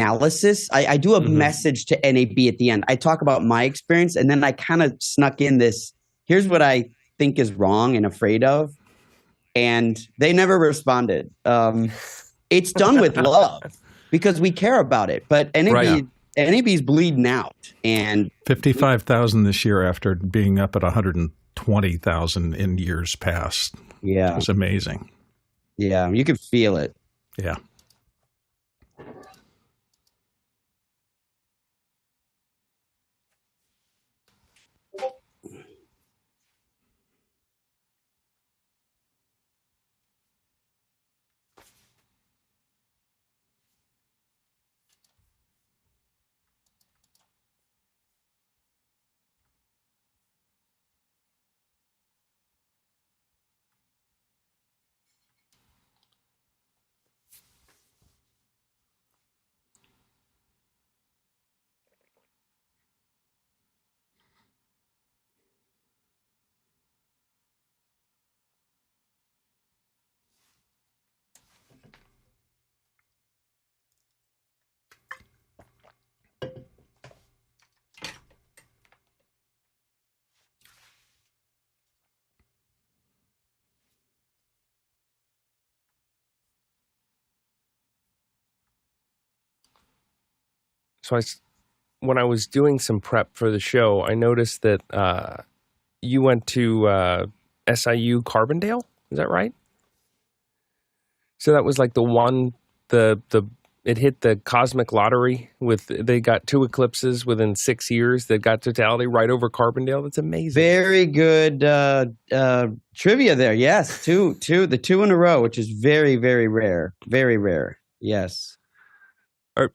analysis. I do a message to NAB at the end. I talk about my experience, and then I kind of snuck in this, here's what I think is wrong and afraid of. And they never responded. It's done with love because we care about it. But NAB's bleeding out. And 55,000 this year after being up at 120,000 in years past. Yeah. It was amazing. Yeah, you could feel it. Yeah. So when I was doing some prep for the show, I noticed that you went to SIU Carbondale. Is that right? So that was like the one, it hit the cosmic lottery they got 2 eclipses within 6 years that got totality right over Carbondale. That's amazing. Very good trivia there. Yes, the 2 in a row, which is very, very rare. Very rare. Yes.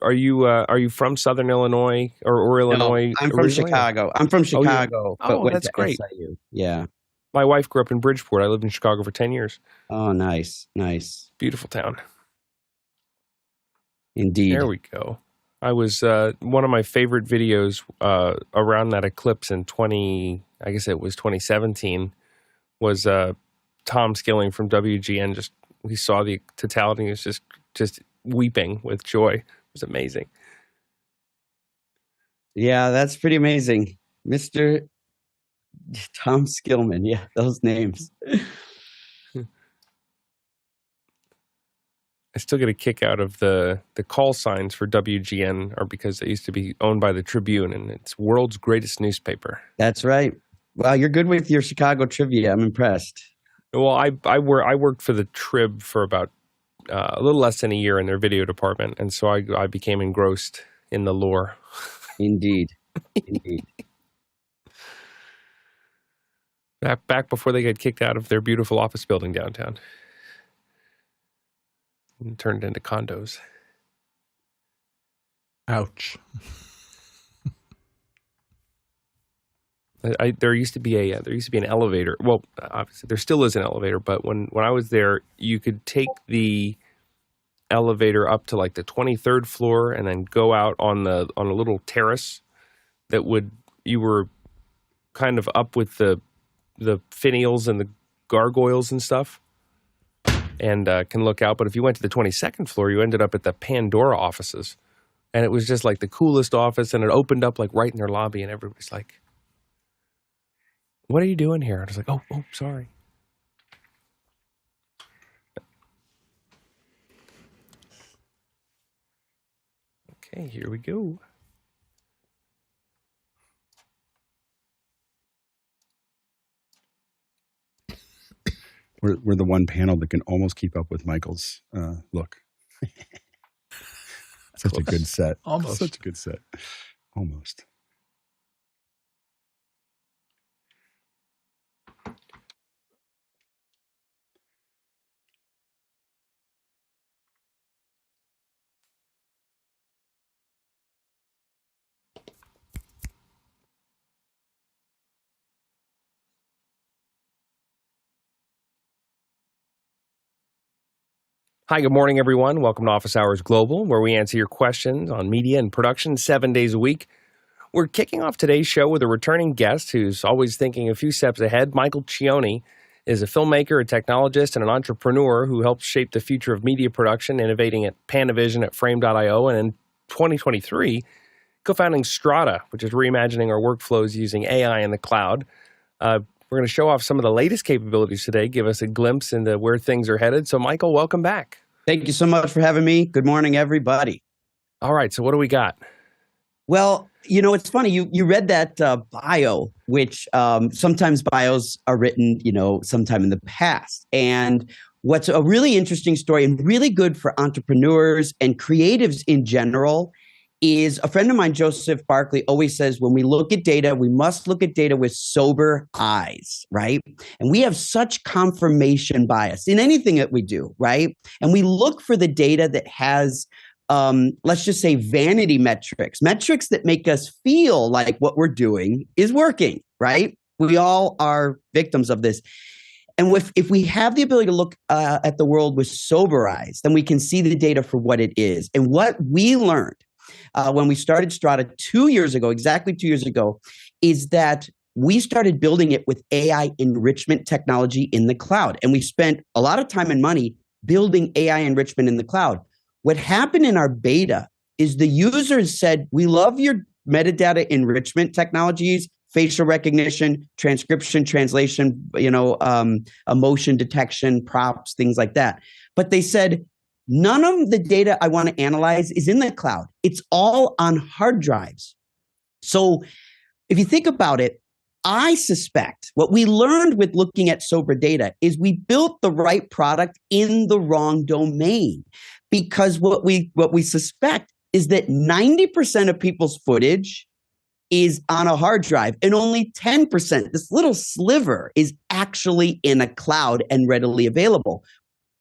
Are you from Southern Illinois or Illinois? No, I'm from Chicago. I'm from Chicago. Oh, but that's great. SIU. Yeah. My wife grew up in Bridgeport. I lived in Chicago for 10 years. Oh, nice. Beautiful town. Indeed. There we go. I was one of my favorite videos around that eclipse in 2017 was Tom Skilling from WGN. We saw the totality. He was just weeping with joy. It was amazing. Yeah, that's pretty amazing. Mr. Tom Skillman. Yeah, those names. I still get a kick out of the call signs for WGN are because they used to be owned by the Tribune, and it's world's greatest newspaper. That's right. Wow, you're good with your Chicago trivia. I'm impressed. Well, I worked for the Trib for about a little less than a year in their video department, and so I became engrossed in the lore. Indeed. Back before they got kicked out of their beautiful office building downtown. And turned into condos. Ouch. There used to be an elevator. Well, obviously there still is an elevator, but when I was there, you could take the elevator up to like the 23rd floor and then go out on a little terrace you were kind of up with the finials and the gargoyles and stuff, and can look out. But if you went to the 22nd floor, you ended up at the Pandora offices, and it was just like the coolest office, and it opened up like right in their lobby, and everybody's like, "What are you doing here?" I was like, "Oh, sorry." Okay, here we go. We're the one panel that can almost keep up with Michael's look. Such a good set. Almost. Such a good set. Almost. Hi, good morning, everyone. Welcome to Office Hours Global, where we answer your questions on media and production 7 days a week. We're kicking off today's show with a returning guest who's always thinking a few steps ahead. Michael Cioni is a filmmaker, a technologist, and an entrepreneur who helps shape the future of media production, innovating at Panavision at Frame.io and 2023, co-founding Strata, which is reimagining our workflows using AI in the cloud. We're going to show off some of the latest capabilities today, give us a glimpse into where things are headed. So, Michael, welcome back. Thank you so much for having me. Good morning, everybody. All right, so what do we got? Well, you know, it's funny. You read that bio, which sometimes bios are written, sometime in the past. And what's a really interesting story and really good for entrepreneurs and creatives in general is a friend of mine, Joseph Barkley, always says, when we look at data, we must look at data with sober eyes, right? And we have such confirmation bias in anything that we do, right? And we look for the data that has, let's just say, vanity metrics that make us feel like what we're doing is working, right? We all are victims of this. And if we have the ability to look at the world with sober eyes, then we can see the data for what it is. And what we learned when we started Strata exactly 2 years ago, is that we started building it with AI enrichment technology in the cloud. And we spent a lot of time and money building AI enrichment in the cloud. What happened in our beta is the users said, we love your metadata enrichment technologies, facial recognition, transcription, translation, emotion detection, props, things like that. But they said, none of the data I want to analyze is in the cloud. It's all on hard drives. So if you think about it, I suspect what we learned with looking at sober data is we built the right product in the wrong domain. Because what we suspect is that 90% of people's footage is on a hard drive and only 10%, this little sliver, is actually in a cloud and readily available.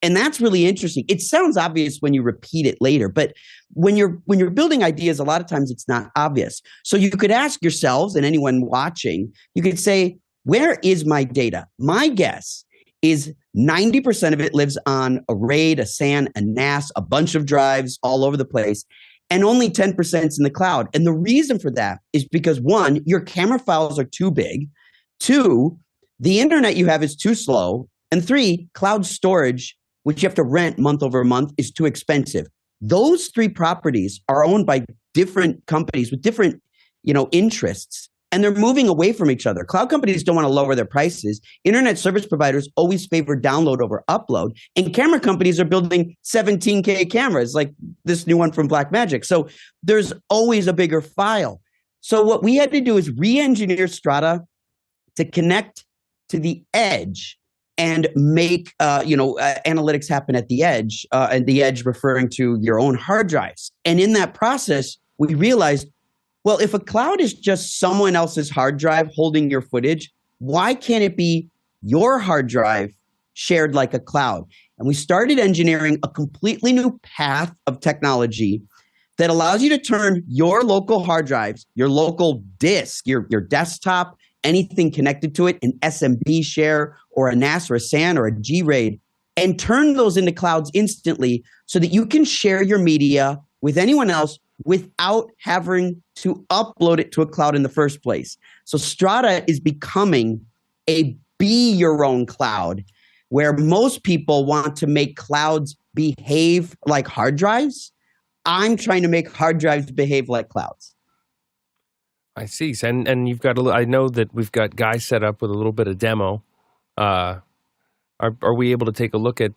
And that's really interesting. It sounds obvious when you repeat it later, but when you're building ideas, a lot of times it's not obvious. So you could ask yourselves and anyone watching, you could say, where is my data? My guess is 90% of it lives on a RAID, a SAN, a NAS, a bunch of drives all over the place, and only 10% is in the cloud. And the reason for that is because, one, your camera files are too big. Two, the internet you have is too slow. And three, cloud storage, which you have to rent month over month, is too expensive. Those three properties are owned by different companies with different, interests, and they're moving away from each other. Cloud companies don't want to lower their prices. Internet service providers always favor download over upload, and camera companies are building 17K cameras, like this new one from Blackmagic. So there's always a bigger file. So what we had to do is re-engineer Strata to connect to the edge and make analytics happen at the edge, and the edge referring to your own hard drives. And in that process, we realized, well, if a cloud is just someone else's hard drive holding your footage, why can't it be your hard drive shared like a cloud? And we started engineering a completely new path of technology that allows you to turn your local hard drives, your local disk, your desktop, anything connected to it, an SMB share or a NAS or a SAN or a G-RAID, and turn those into clouds instantly so that you can share your media with anyone else without having to upload it to a cloud in the first place. So Strata is becoming a be your own cloud, where most people want to make clouds behave like hard drives. I'm trying to make hard drives behave like clouds. I see. And you've got I know that we've got guys set up with a little bit of demo. Are we able to take a look at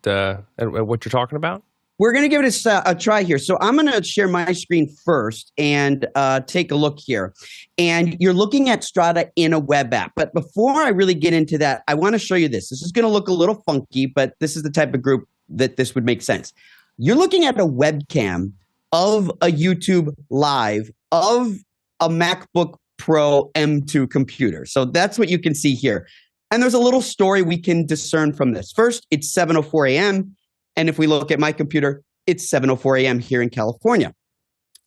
what you're talking about? We're going to give it a try here. So I'm going to share my screen first and take a look here. And you're looking at Strata in a web app. But before I really get into that, I want to show you this. This is going to look a little funky, but this is the type of group that this would make sense. You're looking at a webcam of a YouTube Live of a MacBook Pro M2 computer. So that's what you can see here. And there's a little story we can discern from this. First, it's 7:04 a.m. And if we look at my computer, it's 7:04 a.m. here in California.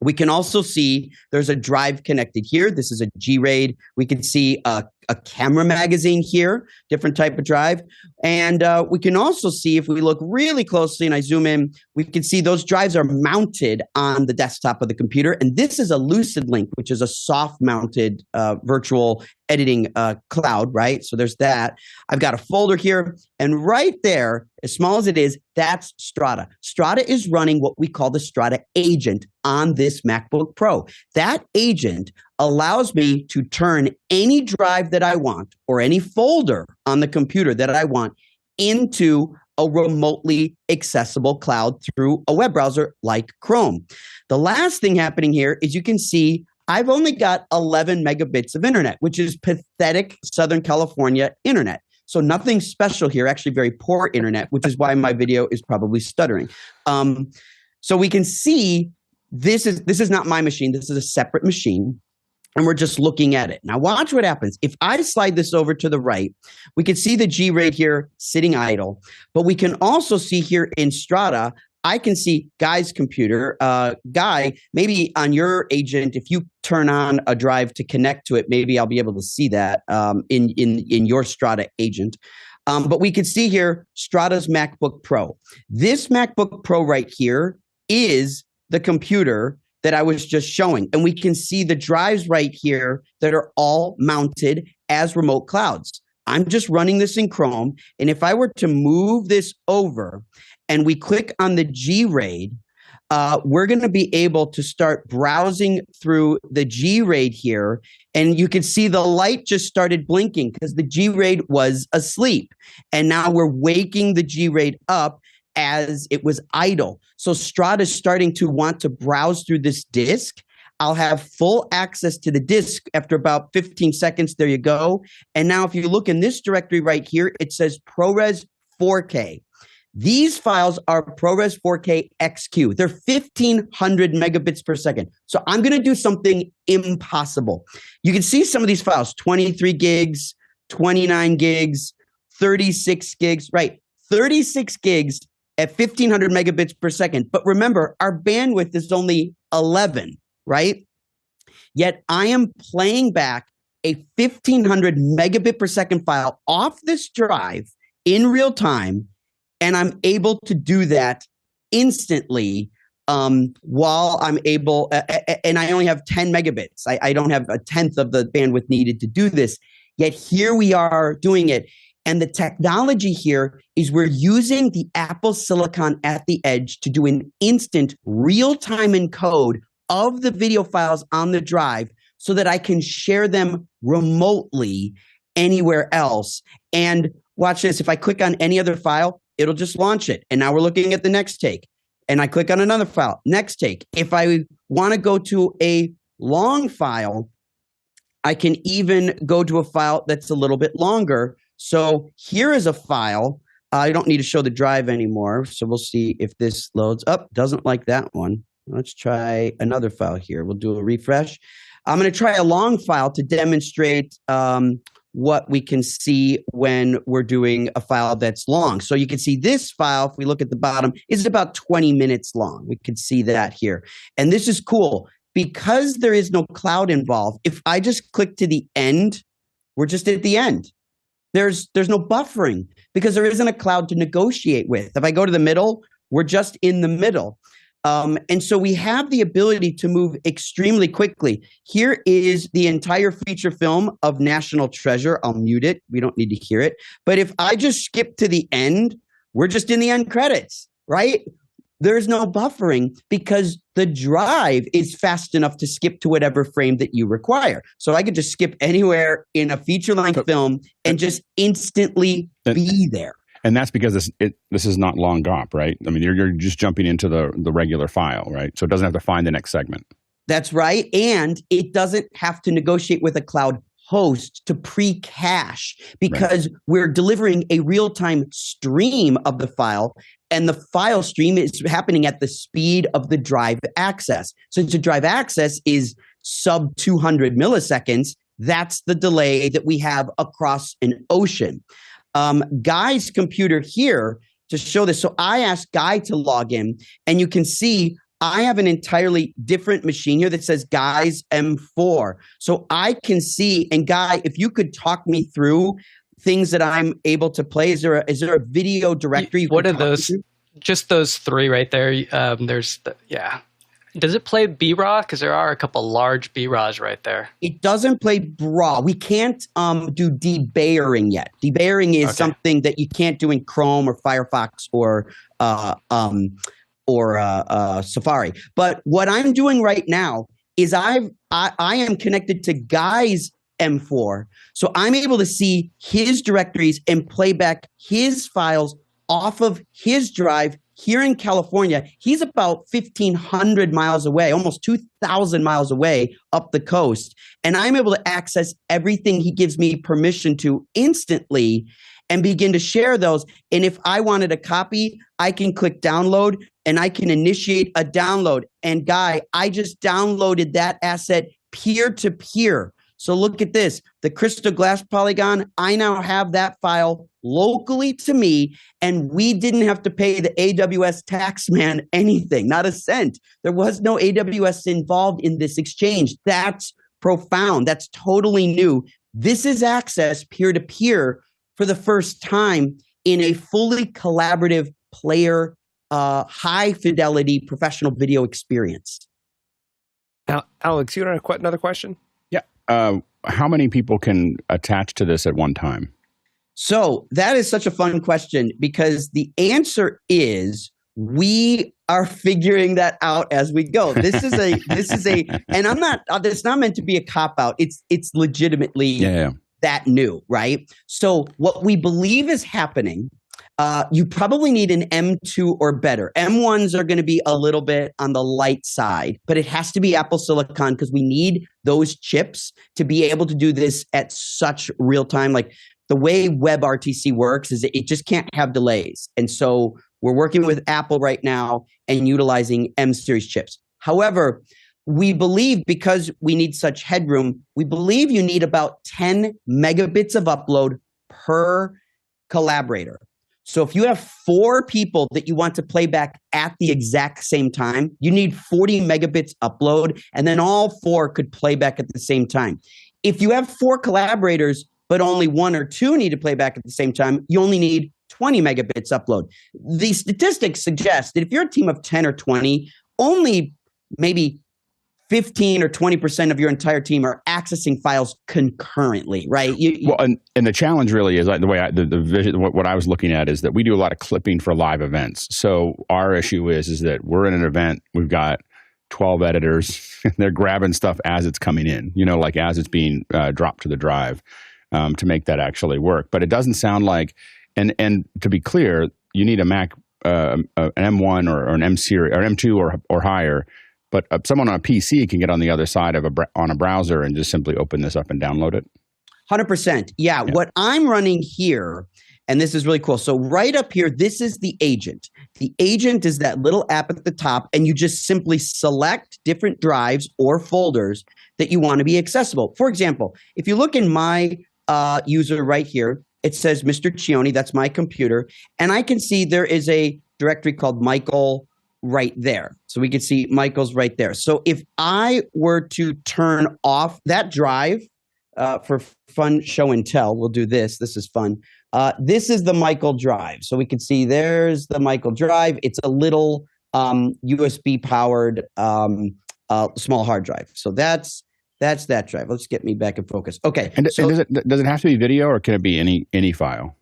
We can also see there's a drive connected here. This is a G-RAID. We can see a camera magazine here, different type of drive. And we can also see, if we look really closely and I zoom in, we can see those drives are mounted on the desktop of the computer. And this is a LucidLink, which is a soft-mounted virtual editing cloud, right? So there's that. I've got a folder here. And right there, as small as it is, that's Strata. Strata is running what we call the Strata agent on this MacBook Pro. That agent allows me to turn any drive that I want or any folder on the computer that I want into a remotely accessible cloud through a web browser like Chrome. The last thing happening here is you can see I've only got 11 megabits of internet, which is pathetic Southern California internet. So nothing special here, actually very poor internet, which is why my video is probably stuttering. So we can see this is not my machine. This is a separate machine. And we're just looking at it. Now watch what happens. If I slide this over to the right, we can see the G RAID here sitting idle. But we can also see here in Strata, I can see Guy's computer. Guy, maybe on your agent, if you turn on a drive to connect to it, maybe I'll be able to see that in your Strata agent. But we can see here Strata's MacBook Pro. This MacBook Pro right here is the computer that I was just showing. And we can see the drives right here that are all mounted as remote clouds. I'm just running this in Chrome. And if I were to move this over and we click on the G RAID, we're going to be able to start browsing through the G RAID here. And you can see the light just started blinking because the G RAID was asleep. And now we're waking the G RAID up as it was idle. So Strata is starting to want to browse through this disk. I'll have full access to the disk after about 15 seconds. There you go. And now if you look in this directory right here, it says ProRes 4K. These files are ProRes 4K XQ. They're 1,500 megabits per second. So I'm going to do something impossible. You can see some of these files, 23 gigs, 29 gigs, 36 gigs, right? 36 gigs at 1,500 megabits per second. But remember, our bandwidth is only 11, right? Yet I am playing back a 1,500 megabit per second file off this drive in real time, and I'm able to do that instantly while I'm able, and I only have 10 megabits. I don't have a tenth of the bandwidth needed to do this. Yet here we are doing it. And the technology here is we're using the Apple Silicon at the edge to do an instant real-time encode of the video files on the drive so that I can share them remotely anywhere else. And watch this. If I click on any other file, it'll just launch it. And now we're looking at the next take. And I click on another file, next take. If I want to go to a long file, I can even go to a file that's a little bit longer. So here is a file. I don't need to show the drive anymore. So we'll see if this loads up. Doesn't like that one. Let's try another file here. We'll do a refresh. I'm going to try a long file to demonstrate what we can see when we're doing a file that's long. So you can see this file, if we look at the bottom, is about 20 minutes long. We can see that here. And this is cool because there is no cloud involved. If I just click to the end, we're just at the end. There's no buffering because there isn't a cloud to negotiate with. If I go to the middle, we're just in the middle. And so we have the ability to move extremely quickly. Here is the entire feature film of National Treasure. I'll mute it. We don't need to hear it. But if I just skip to the end, we're just in the end credits, right? There's no buffering because the drive is fast enough to skip to whatever frame that you require. So I could just skip anywhere in a feature-length film and just instantly be there. And that's because this is not long GOP, right? I mean, you're just jumping into the regular file, right? So it doesn't have to find the next segment. That's right. And it doesn't have to negotiate with a cloud host to pre-cache because we're delivering a real-time stream of the file, and the file stream is happening at the speed of the drive access. Since the drive access is sub 200 milliseconds, that's the delay that we have across an ocean. Guy's computer here to show this. So I asked Guy to log in, and you can see I have an entirely different machine here that says Guy's M4. So I can see, and Guy, if you could talk me through things that I'm able to play. Is there a video directory? What are those? Just those three right there. There's Does it play BRAW? Because there are a couple large BRAWs right there. It doesn't play BRAW. We can't do debayering yet. Debayering is something that you can't do in Chrome or Firefox or Safari. But what I'm doing right now is I am connected to Guy's M4, so I'm able to see his directories and play back his files off of his drive here in California. He's about 1,500 miles away, almost 2,000 miles away up the coast. And I'm able to access everything he gives me permission to instantly and begin to share those. And if I wanted a copy, I can click download and I can initiate a download. And Guy, I just downloaded that asset peer-to-peer. So look at this, the crystal glass polygon, I now have that file locally to me, and we didn't have to pay the AWS tax man anything, not a cent. There was no AWS involved in this exchange. That's profound. That's totally new. This is access peer-to-peer for the first time in a fully collaborative player, high fidelity professional video experience. Now, Alex, you have another question? How many people can attach to this at one time? So that is such a fun question because the answer is we are figuring that out as we go. This is a, and it's not meant to be a cop out. It's legitimately that new, right? So what we believe is happening, you probably need an M2 or better. M1s are going to be a little bit on the light side, but it has to be Apple Silicon because we need those chips to be able to do this at such real time. Like the way WebRTC works is it just can't have delays. And so we're working with Apple right now and utilizing M series chips. However, we believe because we need such headroom, we believe you need about 10 megabits of upload per collaborator. So if you have 4 people that you want to play back at the exact same time, you need 40 megabits upload, and then all 4 could play back at the same time. If you have 4 collaborators, but only 1 or 2 need to play back at the same time, you only need 20 megabits upload. The statistics suggest that if you're a team of 10 or 20, only maybe 15 or 20% of your entire team are accessing files concurrently, right? And the challenge really is like the way the vision, what I was looking at is that we do a lot of clipping for live events. So our issue is that we're in an event, we've got 12 editors, and they're grabbing stuff as it's coming in, like as it's being dropped to the drive to make that actually work. But it doesn't sound like, and to be clear, you need a Mac, an M1 or an M series or M2 or higher. But someone on a PC can get on the other side of on a browser and just simply open this up and download it? 100%. Yeah. What I'm running here, and this is really cool. So right up here, this is the agent. The agent is that little app at the top, and you just simply select different drives or folders that you want to be accessible. For example, if you look in my user right here, it says Mr. Cioni, that's my computer, and I can see there is a directory called Michael right there. So we can see Michael's right there. So if I were to turn off that drive for fun show and tell, we'll do this. This is fun. This is the Michael drive. So we can see there's the Michael drive. It's a little USB powered small hard drive. So that's that drive. Let's get me back in focus. Okay. And does it have to be video or can it be any file?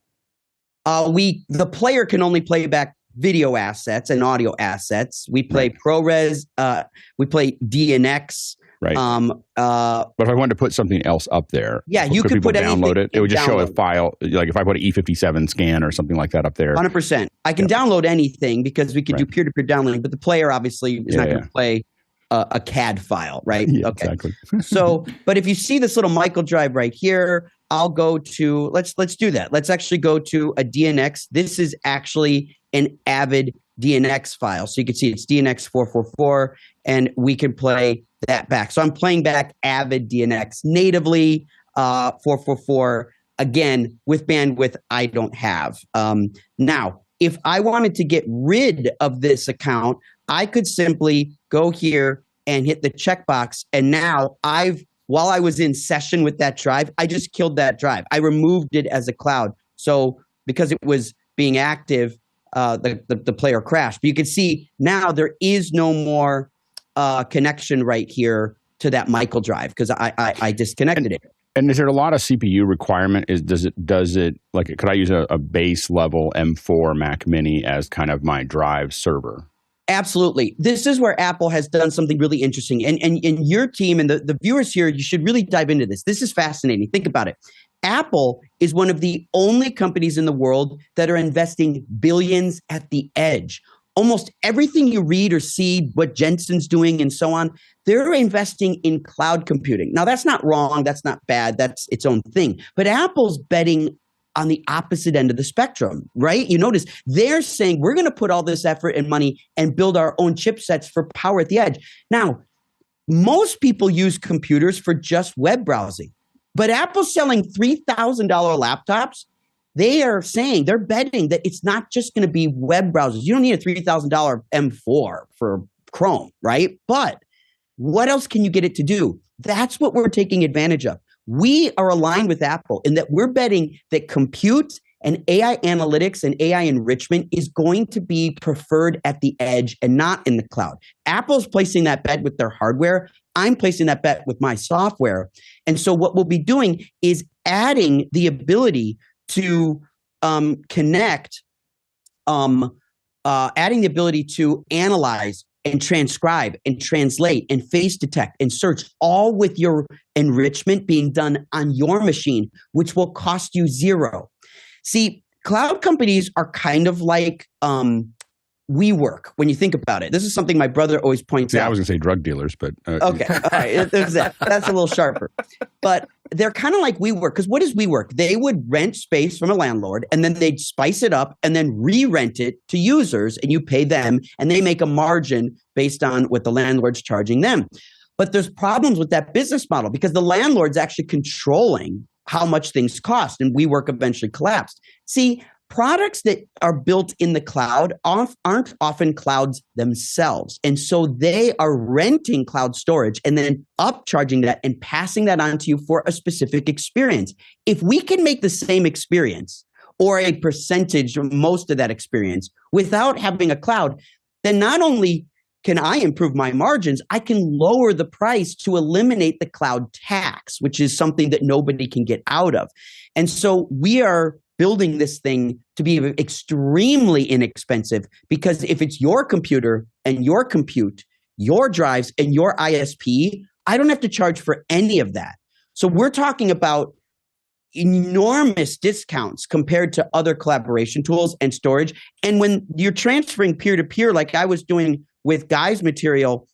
The player can only play back video assets and audio assets. We play ProRes. We play DNX. Right. But if I wanted to put something else up there, you could put download it. It would just show a file. Like if I put an E57 scan or something like that up there. 100%. I can download anything because we can do peer-to-peer downloading, but the player obviously is not going to play a CAD file, right? Yeah, okay. Exactly. So, but if you see this little Michael drive right here, I'll go to, let's do that. Let's actually go to a DNX. This is actually an Avid DNX file. So you can see it's DNX 444, and we can play that back. So I'm playing back Avid DNX natively, 444, again, with bandwidth I don't have. Now, if I wanted to get rid of this account, I could simply go here and hit the checkbox. And now while I was in session with that drive, I just killed that drive. I removed it as a cloud. So because it was being active, the player crashed. But you can see now there is no more connection right here to that Michael drive because I disconnected it. And is there a lot of CPU requirement? Does it like, could I use a base level M4 Mac Mini as kind of my drive server? Absolutely. This is where Apple has done something really interesting. And your team and the viewers here, you should really dive into this. This is fascinating. Think about it. Apple is one of the only companies in the world that are investing billions at the edge. Almost everything you read or see, what Jensen's doing and so on, they're investing in cloud computing. Now, that's not wrong. That's not bad. That's its own thing. But Apple's betting on the opposite end of the spectrum, right? You notice they're saying we're going to put all this effort and money and build our own chipsets for power at the edge. Now, most people use computers for just web browsing, but Apple's selling $3,000 laptops. They are saying, they're betting that it's not just going to be web browsers. You don't need a $3,000 M4 for Chrome, right? But what else can you get it to do? That's what we're taking advantage of. We are aligned with Apple in that we're betting that compute and AI analytics and AI enrichment is going to be preferred at the edge and not in the cloud. Apple's placing that bet with their hardware. I'm placing that bet with my software. And so what we'll be doing is adding the ability to connect, adding the ability to analyze and transcribe and translate and face detect and search, all with your enrichment being done on your machine, which will cost you zero. See, cloud companies are kind of like WeWork when you think about it. This is something my brother always points out. I was going to say drug dealers, but... Okay, all right, there's that. That's a little sharper. But they're kind of like WeWork, because what is WeWork? They would rent space from a landlord, and then they'd spice it up and then re-rent it to users, and you pay them, and they make a margin based on what the landlord's charging them. But there's problems with that business model because the landlord's actually controlling how much things cost, and WeWork eventually collapsed. See, products that are built in the cloud aren't often clouds themselves. And so they are renting cloud storage and then upcharging that and passing that on to you for a specific experience. If we can make the same experience or a percentage or most of that experience without having a cloud, then not only can I improve my margins, I can lower the price to eliminate the cloud tax, which is something that nobody can get out of. And so we are building this thing to be extremely inexpensive because if it's your computer and your compute, your drives and your ISP, I don't have to charge for any of that. So we're talking about enormous discounts compared to other collaboration tools and storage. And when you're transferring peer-to-peer, like I was doing with Guy's material,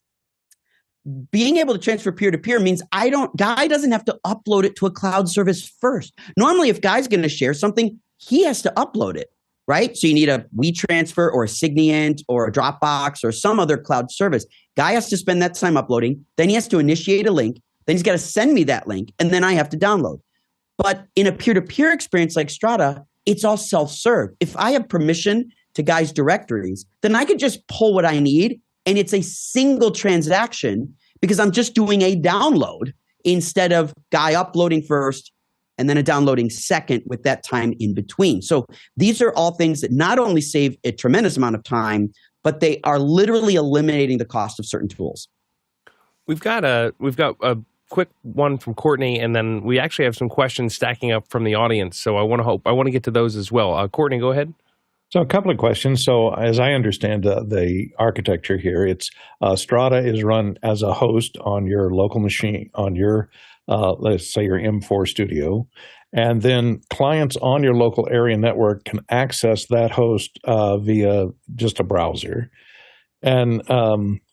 being able to transfer peer-to-peer means Guy doesn't have to upload it to a cloud service first. Normally, if Guy's going to share something, he has to upload it, right? So you need a WeTransfer or a Signient or a Dropbox or some other cloud service. Guy has to spend that time uploading. Then he has to initiate a link. Then he's got to send me that link, and then I have to download. But in a peer-to-peer experience like Strata, it's all self-serve. If I have permission to Guy's directories, then I could just pull what I need, and it's a single transaction because I'm just doing a download instead of Guy uploading first and then a downloading second with that time in between. So these are all things that not only save a tremendous amount of time, but they are literally eliminating the cost of certain tools. We've got a quick one from Courtney, and then we actually have some questions stacking up from the audience. So I want to get to those as well. Courtney, go ahead. So a couple of questions. So as I understand the architecture here, it's Strata is run as a host on your local machine, on your, let's say your M4 studio, and then clients on your local area network can access that host via just a browser. And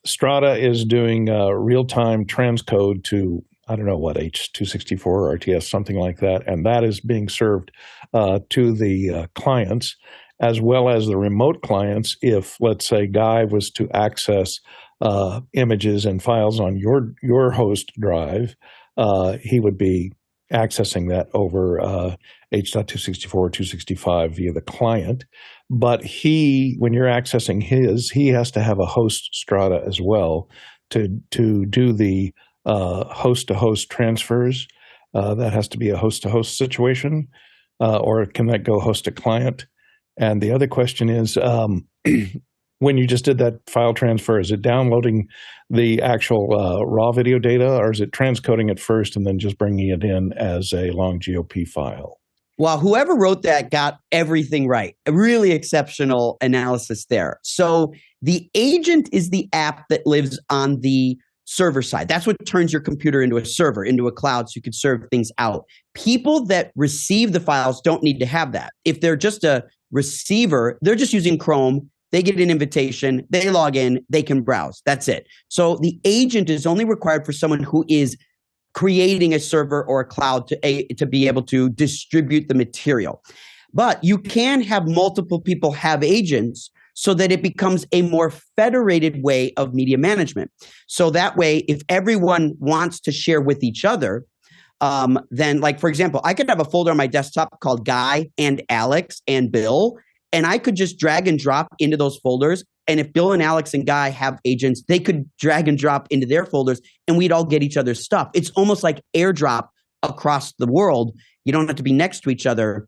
Strata is doing real-time transcode to, I don't know what, H.264 or RTS, something like that, and that is being served to the clients, as well as the remote clients. If, let's say, Guy was to access images and files on your host drive, he would be accessing that over H.264 or 265 via the client. But when you're accessing he has to have a host Strata as well to do the host-to-host transfers. That has to be a host-to-host situation, or can that go host-to-client? And the other question is, when you just did that file transfer, is it downloading the actual raw video data, or is it transcoding it first and then just bringing it in as a long GOP file? Well, whoever wrote that got everything right. A really exceptional analysis there. So the agent is the app that lives on the server side. That's what turns your computer into a server, into a cloud, so you can serve things out. People that receive the files don't need to have that. If they're just a receiver, they're just using Chrome. They get an invitation, they log in, they can browse. That's it. So the agent is only required for someone who is creating a server or a cloud to be able to distribute the material. But you can have multiple people have agents so that it becomes a more federated way of media management. So that way, if everyone wants to share with each other, then, like, for example, I could have a folder on my desktop called Guy and Alex and Bill, and I could just drag and drop into those folders. And if Bill and Alex and Guy have agents, they could drag and drop into their folders and we'd all get each other's stuff. It's almost like AirDrop across the world. You don't have to be next to each other.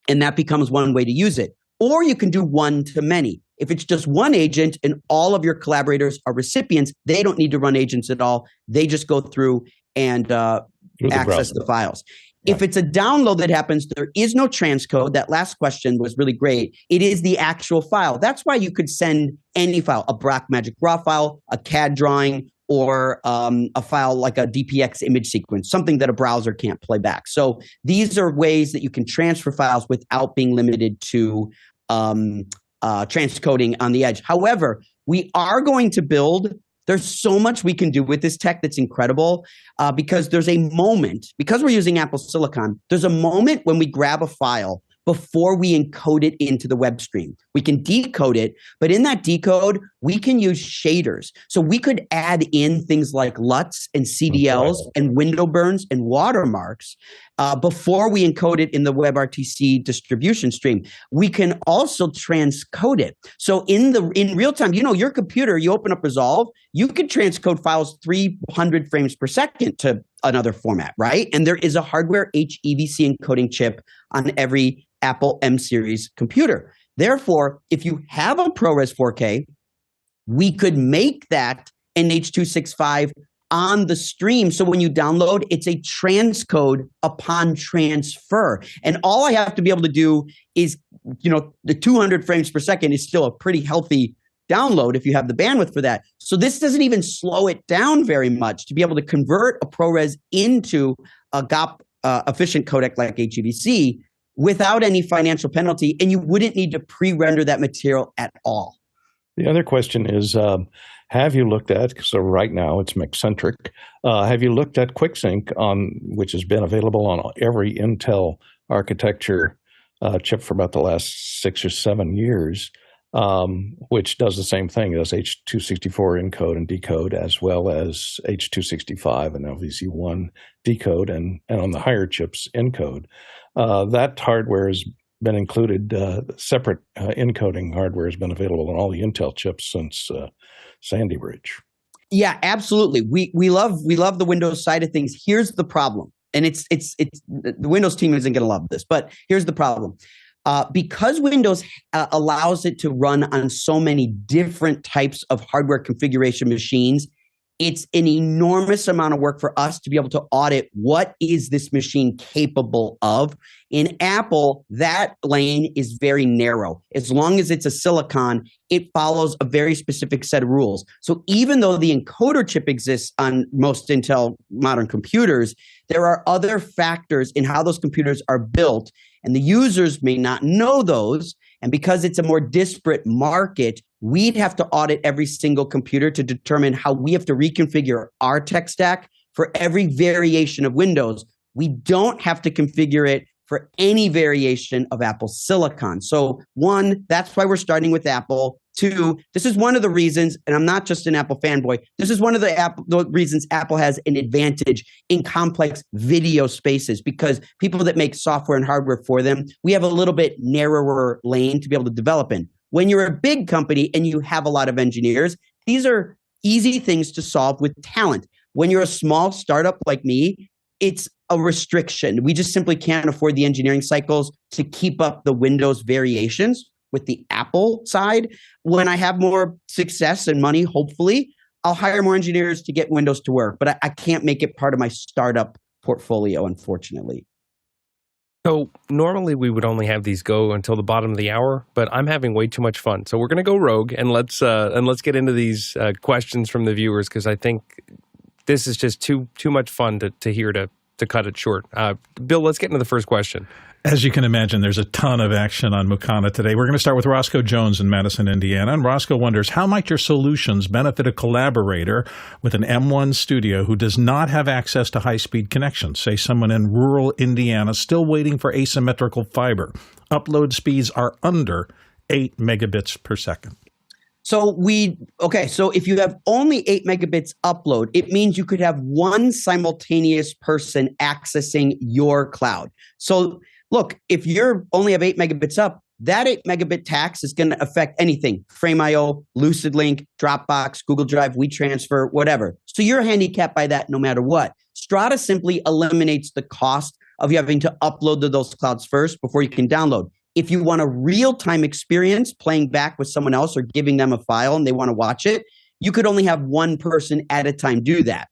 And that becomes one way to use it. Or you can do one to many. If it's just one agent and all of your collaborators are recipients, they don't need to run agents at all. They just go through and access the files. If it's a download that happens, there is no transcode. That last question was really great. It is the actual file. That's why you could send any file, a Blackmagic RAW file, a CAD drawing, or a file like a DPX image sequence, something that a browser can't play back. So these are ways that you can transfer files without being limited to transcoding on the edge. However, we are going to build. There's so much we can do with this tech that's incredible because there's a moment, because we're using Apple Silicon, there's a moment when we grab a file before we encode it into the web stream. We can decode it, but in that decode, we can use shaders. So we could add in things like LUTs and CDLs and window burns and watermarks before we encode it in the WebRTC distribution stream. We can also transcode it. So in real time, your computer, you open up Resolve, you can transcode files 300 frames per second to another format, right? And there is a hardware HEVC encoding chip on every Apple M series computer. Therefore, if you have a ProRes 4K, we could make that an H.265 on the stream. So when you download, it's a transcode upon transfer. And all I have to be able to do is, the 200 frames per second is still a pretty healthy download if you have the bandwidth for that. So this doesn't even slow it down very much to be able to convert a ProRes into a GOP efficient codec like HEVC without any financial penalty, and you wouldn't need to pre-render that material at all. The other question is, have you looked at, so right now it's Mixcentric, have you looked at QuickSync, which has been available on every Intel architecture chip for about the last 6 or 7 years, which does the same thing. It does H.264 encode and decode, as well as H.265 and LVC1 decode, and on the higher chips encode. That hardware has been included. Separate encoding hardware has been available on all the Intel chips since Sandy Bridge. Yeah, absolutely. We love the Windows side of things. Here's the problem, and it's the Windows team isn't going to love this, but here's the problem. Because Windows allows it to run on so many different types of hardware configuration machines, it's an enormous amount of work for us to be able to audit what is this machine capable of. In Apple, that lane is very narrow. As long as it's a silicon, it follows a very specific set of rules. So even though the encoder chip exists on most Intel modern computers, there are other factors in how those computers are built, and the users may not know those. And because it's a more disparate market, we'd have to audit every single computer to determine how we have to reconfigure our tech stack for every variation of Windows. We don't have to configure it for any variation of Apple Silicon. So one, that's why we're starting with Apple. Two, this is one of the reasons, and I'm not just an Apple fanboy, this is one of the reasons Apple has an advantage in complex video spaces, because people that make software and hardware for them, we have a little bit narrower lane to be able to develop in. When you're a big company and you have a lot of engineers, these are easy things to solve with talent. When you're a small startup like me, it's a restriction. We just simply can't afford the engineering cycles to keep up the Windows variations. with the Apple side. When I have more success and money, hopefully, I'll hire more engineers to get Windows to work. But I can't make it part of my startup portfolio, unfortunately. So normally we would only have these go until the bottom of the hour, but I'm having way too much fun. So we're going to go rogue and let's get into these questions from the viewers, because I think this is just too much fun to hear to cut it short. Bill, let's get into the first question. As you can imagine, there's a ton of action on Mukana today. We're going to start with Roscoe Jones in Madison, Indiana. And Roscoe wonders, how might your solutions benefit a collaborator with an M1 studio who does not have access to high-speed connections? Say someone in rural Indiana still waiting for asymmetrical fiber. Upload speeds are under 8 megabits per second. So if you have only 8 megabits upload, it means you could have one simultaneous person accessing your cloud. So look, if you only have 8 megabits up, that 8 megabit tax is going to affect anything. Frame.io, LucidLink, Dropbox, Google Drive, WeTransfer, whatever. So you're handicapped by that no matter what. Strata simply eliminates the cost of you having to upload to those clouds first before you can download. If you want a real-time experience playing back with someone else or giving them a file and they want to watch it, you could only have one person at a time do that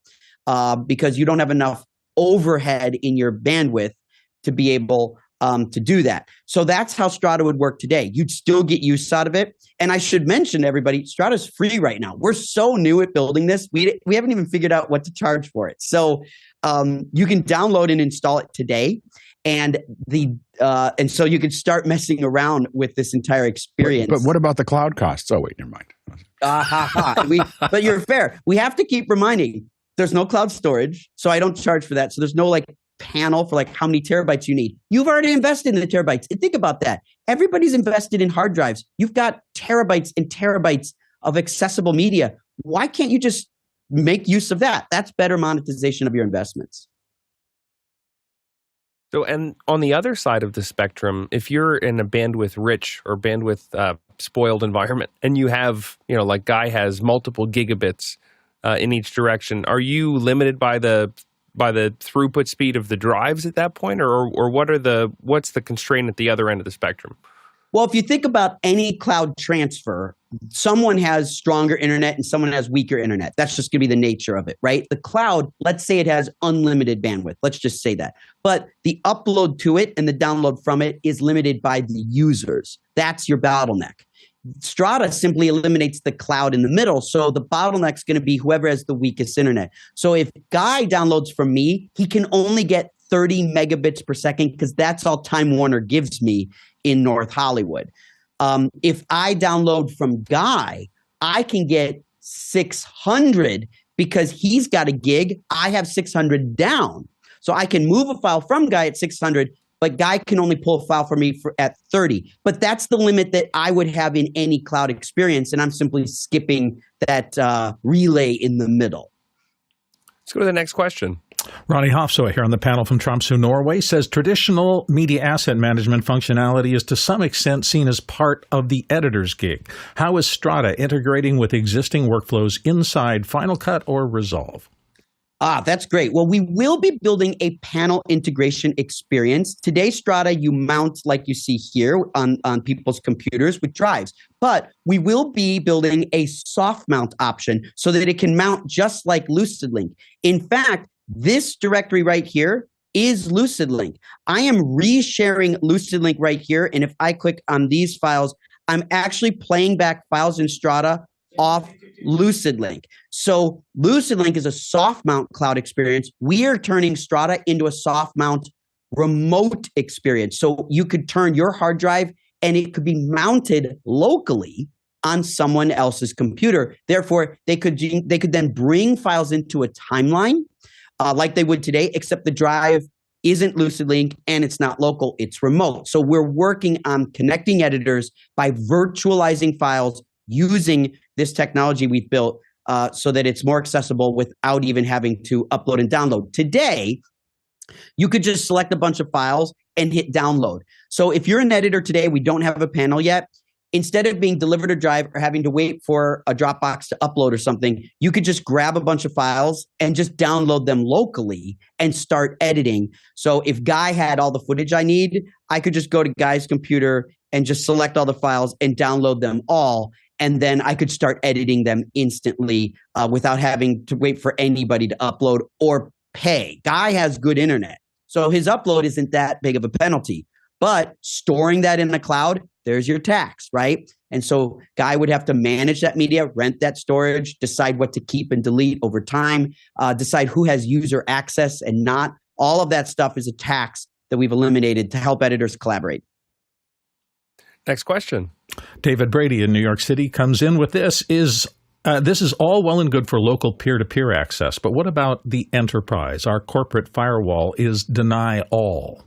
because you don't have enough overhead in your bandwidth to be able to do that. So that's how Strata would work today. You'd still get use out of it. And I should mention to everybody, Strata's free right now. We're so new at building this. We haven't even figured out what to charge for it. So you can download and install it today. And so you can start messing around with this entire experience. But what about the cloud costs? Oh, wait, never mind. But you're fair. We have to keep reminding there's no cloud storage, so I don't charge for that. So there's no panel for how many terabytes you need. You've already invested in the terabytes. And think about that. Everybody's invested in hard drives. You've got terabytes and terabytes of accessible media. Why can't you just make use of that? That's better monetization of your investments. So, and on the other side of the spectrum, if you're in a bandwidth rich or bandwidth spoiled environment and you have, like Guy has multiple gigabits in each direction, are you limited by the throughput speed of the drives at that point, or what's the constraint at the other end of the spectrum? Well, if you think about any cloud transfer, someone has stronger internet and someone has weaker internet. That's just going to be the nature of it, right? The cloud, let's say it has unlimited bandwidth. Let's just say that. But the upload to it and the download from it is limited by the users. That's your bottleneck. Strata simply eliminates the cloud in the middle. So the bottleneck's going to be whoever has the weakest internet. So if Guy downloads from me, he can only get 30 megabits per second because that's all Time Warner gives me in North Hollywood. If I download from Guy, I can get 600 because he's got a gig. I have 600 down. So I can move a file from Guy at 600, but Guy can only pull a file for me at 30. But that's the limit that I would have in any cloud experience, and I'm simply skipping that relay in the middle. Let's go to the next question. Ronnie Hofsø here on the panel from Tromsø, Norway, says traditional media asset management functionality is to some extent seen as part of the editor's gig. How is Strata integrating with existing workflows inside Final Cut or Resolve? That's great. Well, we will be building a panel integration experience. Today, Strata, you mount like you see here on people's computers with drives. But we will be building a soft mount option so that it can mount just like LucidLink. In fact, this directory right here is LucidLink. I am resharing LucidLink right here. And if I click on these files, I'm actually playing back files in Strata off LucidLink. So LucidLink is a soft mount cloud experience. We are turning Strata into a soft mount remote experience. So you could turn your hard drive and it could be mounted locally on someone else's computer. Therefore, they could then bring files into a timeline like they would today, except the drive isn't LucidLink and it's not local, it's remote. So we're working on connecting editors by virtualizing files using this technology we've built so that it's more accessible without even having to upload and download. Today, you could just select a bunch of files and hit download. So if you're an editor today, we don't have a panel yet. Instead of being delivered a drive or having to wait for a Dropbox to upload or something, you could just grab a bunch of files and just download them locally and start editing. So if Guy had all the footage I need, I could just go to Guy's computer and just select all the files and download them all. And then I could start editing them instantly without having to wait for anybody to upload or pay. Guy has good internet, so his upload isn't that big of a penalty. But storing that in the cloud, there's your tax, right? And so Guy would have to manage that media, rent that storage, decide what to keep and delete over time, decide who has user access and not. All of that stuff is a tax that we've eliminated to help editors collaborate. Next question. David Brady in New York City comes in with this is all well and good for local peer-to-peer access, but what about the enterprise? Our corporate firewall is deny all.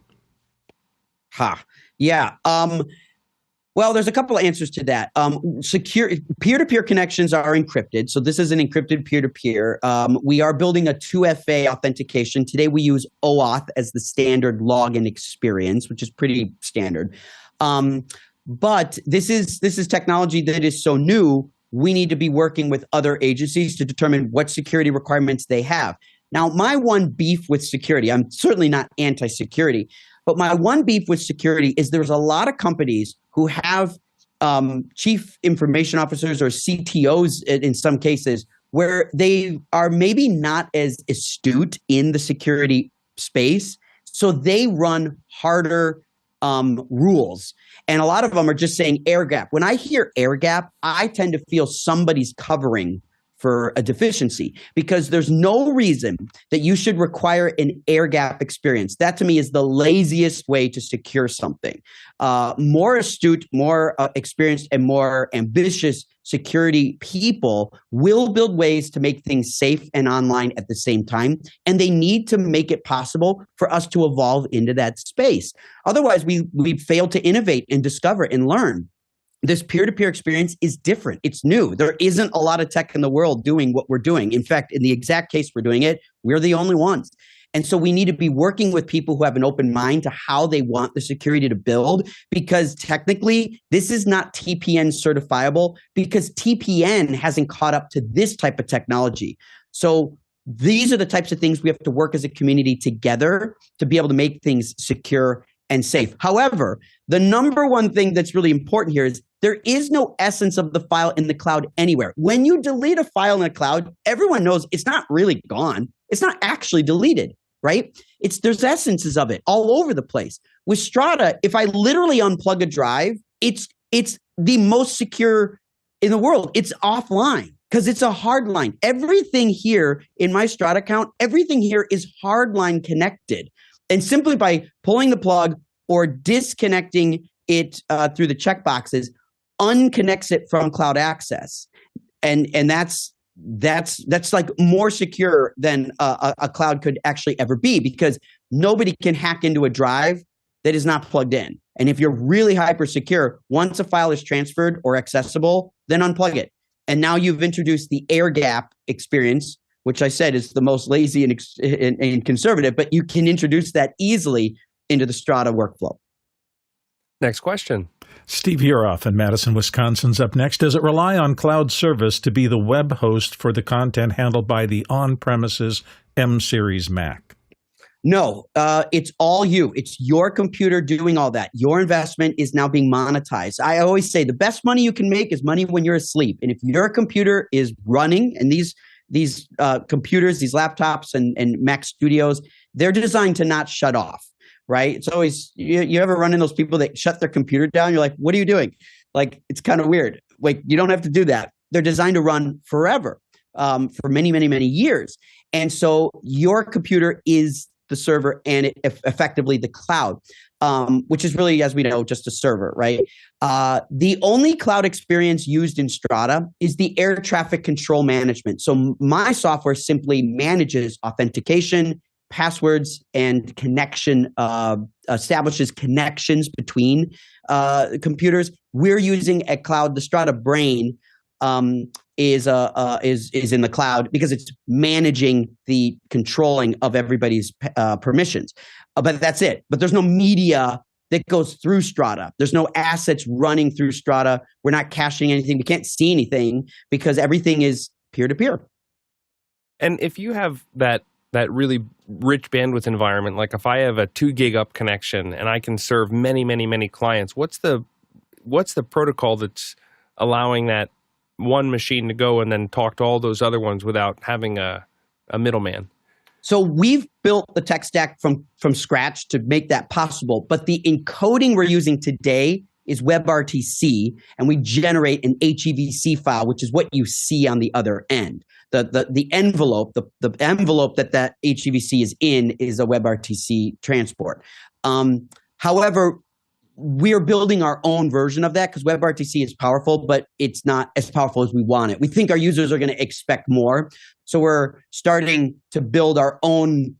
Yeah. Well, there's a couple of answers to that. Secure peer-to-peer connections are encrypted. So this is an encrypted peer-to-peer. We are building a 2FA authentication. Today we use OAuth as the standard login experience, which is pretty standard. But this is technology that is so new, we need to be working with other agencies to determine what security requirements they have. Now, my one beef with security, I'm certainly not anti-security, but my one beef with security is there's a lot of companies who have chief information officers or CTOs in some cases where they are maybe not as astute in the security space. So they run harder rules. And a lot of them are just saying air gap. When I hear air gap, I tend to feel somebody's covering for a deficiency because there's no reason that you should require an air gap experience. That to me is the laziest way to secure something. More astute, more experienced, and more ambitious security people will build ways to make things safe and online at the same time. And they need to make it possible for us to evolve into that space. Otherwise, we fail to innovate and discover and learn. This peer-to-peer experience is different. It's new. There isn't a lot of tech in the world doing what we're doing. In fact, in the exact case we're doing it, we're the only ones. And so we need to be working with people who have an open mind to how they want the security to build, because technically this is not TPN certifiable because TPN hasn't caught up to this type of technology. So these are the types of things we have to work as a community together to be able to make things secure and safe. However, the number one thing that's really important here is there is no essence of the file in the cloud anywhere. When you delete a file in the cloud, everyone knows it's not really gone. It's not actually deleted, right? There's essences of it all over the place. With Strata, if I literally unplug a drive, it's the most secure in the world. It's offline because it's a hard line. Everything here in my Strata account, everything here is hardline connected. And simply by pulling the plug or disconnecting it through the checkboxes, unconnects it from cloud access. And that's like more secure than a cloud could actually ever be, because nobody can hack into a drive that is not plugged in. And if you're really hyper secure, once a file is transferred or accessible, then unplug it. And now you've introduced the air gap experience, which I said is the most lazy and conservative, but you can introduce that easily into the Strata workflow. Next question. Steve Uroff in Madison, Wisconsin's up next. Does it rely on cloud service to be the web host for the content handled by the on-premises M-Series Mac? No, it's all you. It's your computer doing all that. Your investment is now being monetized. I always say the best money you can make is money when you're asleep. And if your computer is running, and these computers, these laptops and Mac Studios, they're designed to not shut off, right? It's always, you ever run into those people that shut their computer down? You're like, what are you doing? Like, it's kind of weird. Like, you don't have to do that. They're designed to run forever, for many, many, many years. And so your computer is the server and effectively the cloud, which is really, as we know, just a server, right? The only cloud experience used in Strata is the air traffic control management. So my software simply manages authentication, passwords, and connection, establishes connections between computers. We're using a cloud. The Strata brain is in the cloud because it's managing the controlling of everybody's permissions. But that's it. But there's no media that goes through Strata. There's no assets running through Strata. We're not caching anything. We can't see anything because everything is peer-to-peer. And if you have that really rich bandwidth environment, like if I have a 2 gig up connection and I can serve many, many, many clients, what's the what's the protocol that's allowing that one machine to go and then talk to all those other ones without having a middleman? So we've built the tech stack from scratch to make that possible. But the encoding we're using today is WebRTC, and we generate an HEVC file, which is what you see on the other end. The envelope, the envelope that HEVC is in is a WebRTC transport. However, we're building our own version of that because WebRTC is powerful, but it's not as powerful as we want it. We think our users are going to expect more. So we're starting to build our own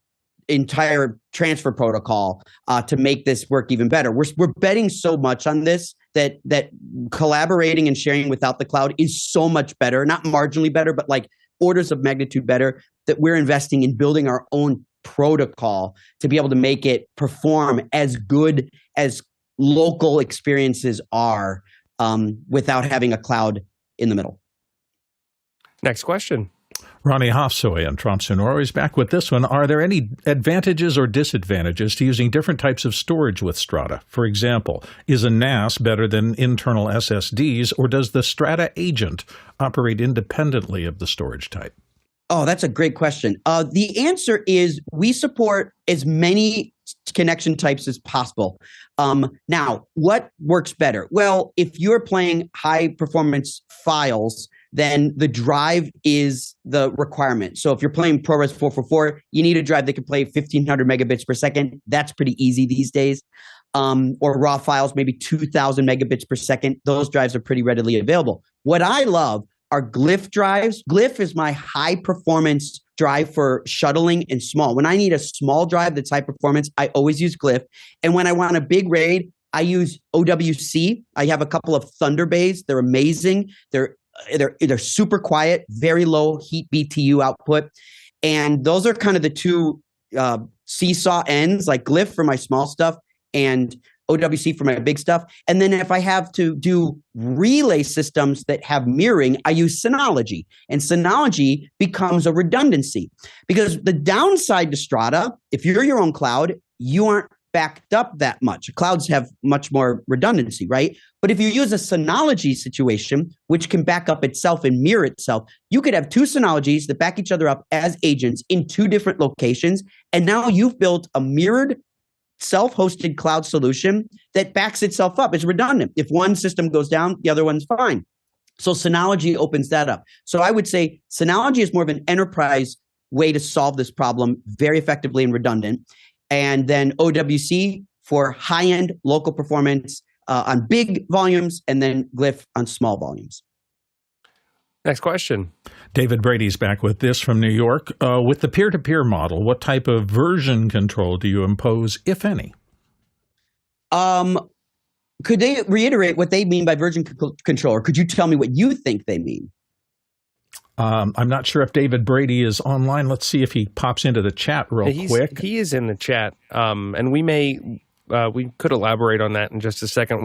entire transfer protocol to make this work even better. We're betting so much on this that collaborating and sharing without the cloud is so much better, not marginally better, but like orders of magnitude better, that we're investing in building our own protocol to be able to make it perform as good as local experiences are without having a cloud in the middle. Next question. Ronnie Hofsoy and Tromsø Norway is back with this one. Are there any advantages or disadvantages to using different types of storage with Strata? For example, is a NAS better than internal SSDs, or does the Strata agent operate independently of the storage type? Oh, that's a great question. The answer is we support as many connection types as possible. Now, what works better? Well, if you're playing high performance files, then the drive is the requirement. So if you're playing ProRes 444, you need a drive that can play 1500 megabits per second. That's pretty easy these days. Or raw files, maybe 2000 megabits per second. Those drives are pretty readily available. What I love are Glyph drives. Glyph is my high performance drive for shuttling and small. When I need a small drive that's high performance, I always use Glyph. And when I want a big RAID, I use OWC. I have a couple of Thunder Bays. They're amazing. They're super quiet, very low heat BTU output. And those are kind of the two seesaw ends, like Glyph for my small stuff and OWC for my big stuff. And then if I have to do relay systems that have mirroring, I use Synology. And Synology becomes a redundancy. Because the downside to Strata, if you're your own cloud, you aren't backed up that much. Clouds have much more redundancy, right? But if you use a Synology situation, which can back up itself and mirror itself, you could have two Synologies that back each other up as agents in two different locations. And now you've built a mirrored self-hosted cloud solution that backs itself up. It's redundant. If one system goes down, the other one's fine. So Synology opens that up. So I would say Synology is more of an enterprise way to solve this problem very effectively and redundant. And then OWC for high-end local performance on big volumes, and then Glyph on small volumes. Next question. David Brady's back with this from New York. With the peer-to-peer model, what type of version control do you impose, if any? Could they reiterate what they mean by version control, or could you tell me what you think they mean? I'm not sure if David Brady is online. Let's see if he pops into the chat real quick. He is in the chat, and we could elaborate on that in just a second.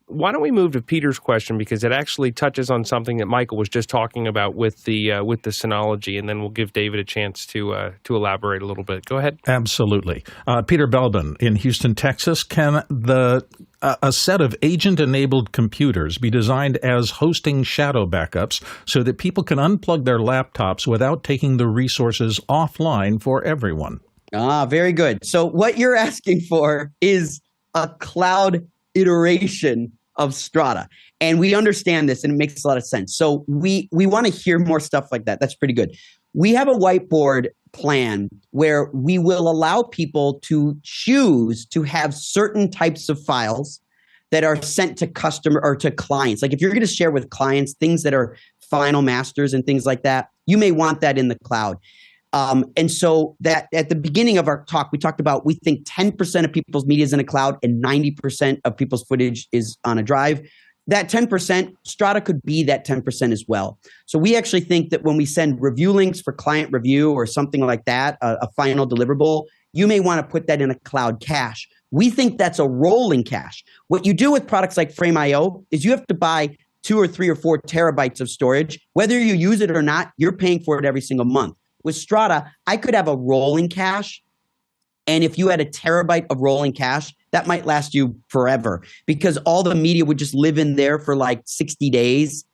Why don't we move to Peter's question, because it actually touches on something that Michael was just talking about with the Synology, and then we'll give David a chance to elaborate a little bit. Go ahead. Absolutely. Peter Belbin in Houston, Texas. Can a set of agent-enabled computers be designed as hosting shadow backups so that people can unplug their laptops without taking the resources offline for everyone? Very good. So what you're asking for is a cloud iteration of Strata. And we understand this, and it makes a lot of sense. So we want to hear more stuff like that. That's pretty good. We have a whiteboard plan where we will allow people to choose to have certain types of files that are sent to customer or to clients. Like if you're going to share with clients things that are final masters and things like that, you may want that in the cloud. And so that at the beginning of our talk, we talked about, we think 10% of people's media is in a cloud and 90% of people's footage is on a drive. That 10%, Strata could be that 10% as well. So we actually think that when we send review links for client review or something like that, a final deliverable, you may want to put that in a cloud cache. We think that's a rolling cache. What you do with products like Frame.io is you have to buy 2 or 3 or 4 terabytes of storage. Whether you use it or not, you're paying for it every single month. With Strata, I could have a rolling cache, and if you had a terabyte of rolling cache, that might last you forever because all the media would just live in there for like 60 days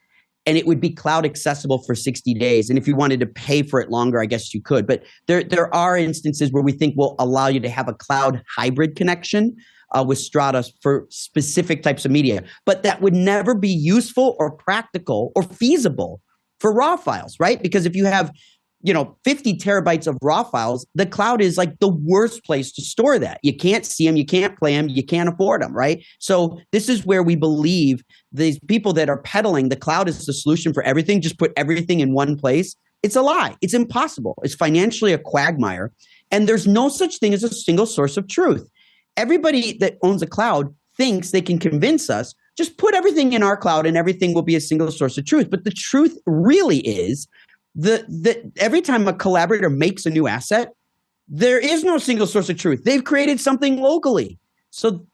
and it would be cloud accessible for 60 days. And if you wanted to pay for it longer, I guess you could. But there are instances where we think will allow you to have a cloud hybrid connection with Strata for specific types of media. But that would never be useful or practical or feasible for raw files, right? Because if you have 50 terabytes of raw files, the cloud is like the worst place to store that. You can't see them, you can't play them, you can't afford them, right? So this is where we believe these people that are peddling the cloud is the solution for everything, just put everything in one place. It's a lie. It's impossible. It's financially a quagmire. And there's no such thing as a single source of truth. Everybody that owns a cloud thinks they can convince us, just put everything in our cloud and everything will be a single source of truth. But the truth really is that every time a collaborator makes a new asset, there is no single source of truth. They've created something locally. So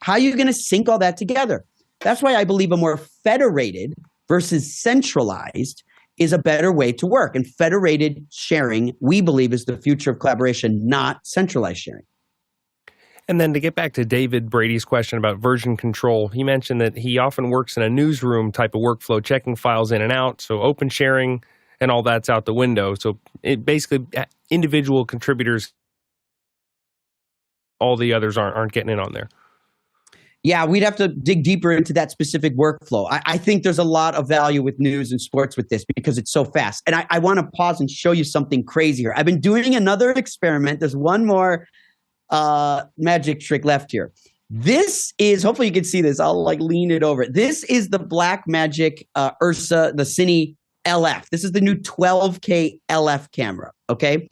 how are you going to sync all that together? That's why I believe a more federated versus centralized is a better way to work. And federated sharing, we believe, is the future of collaboration, not centralized sharing. And then to get back to David Brady's question about version control, he mentioned that he often works in a newsroom type of workflow, checking files in and out. So open sharing and all that's out the window. So it basically individual contributors, all the others aren't getting in on there. Yeah, we'd have to dig deeper into that specific workflow. I think there's a lot of value with news and sports with this because it's so fast. And I want to pause and show you something crazy here. I've been doing another experiment. There's one more magic trick left here. This is, hopefully you can see this. I'll lean it over. This is the Blackmagic Ursa, the Cine LF. This is the new 12K LF camera, okay?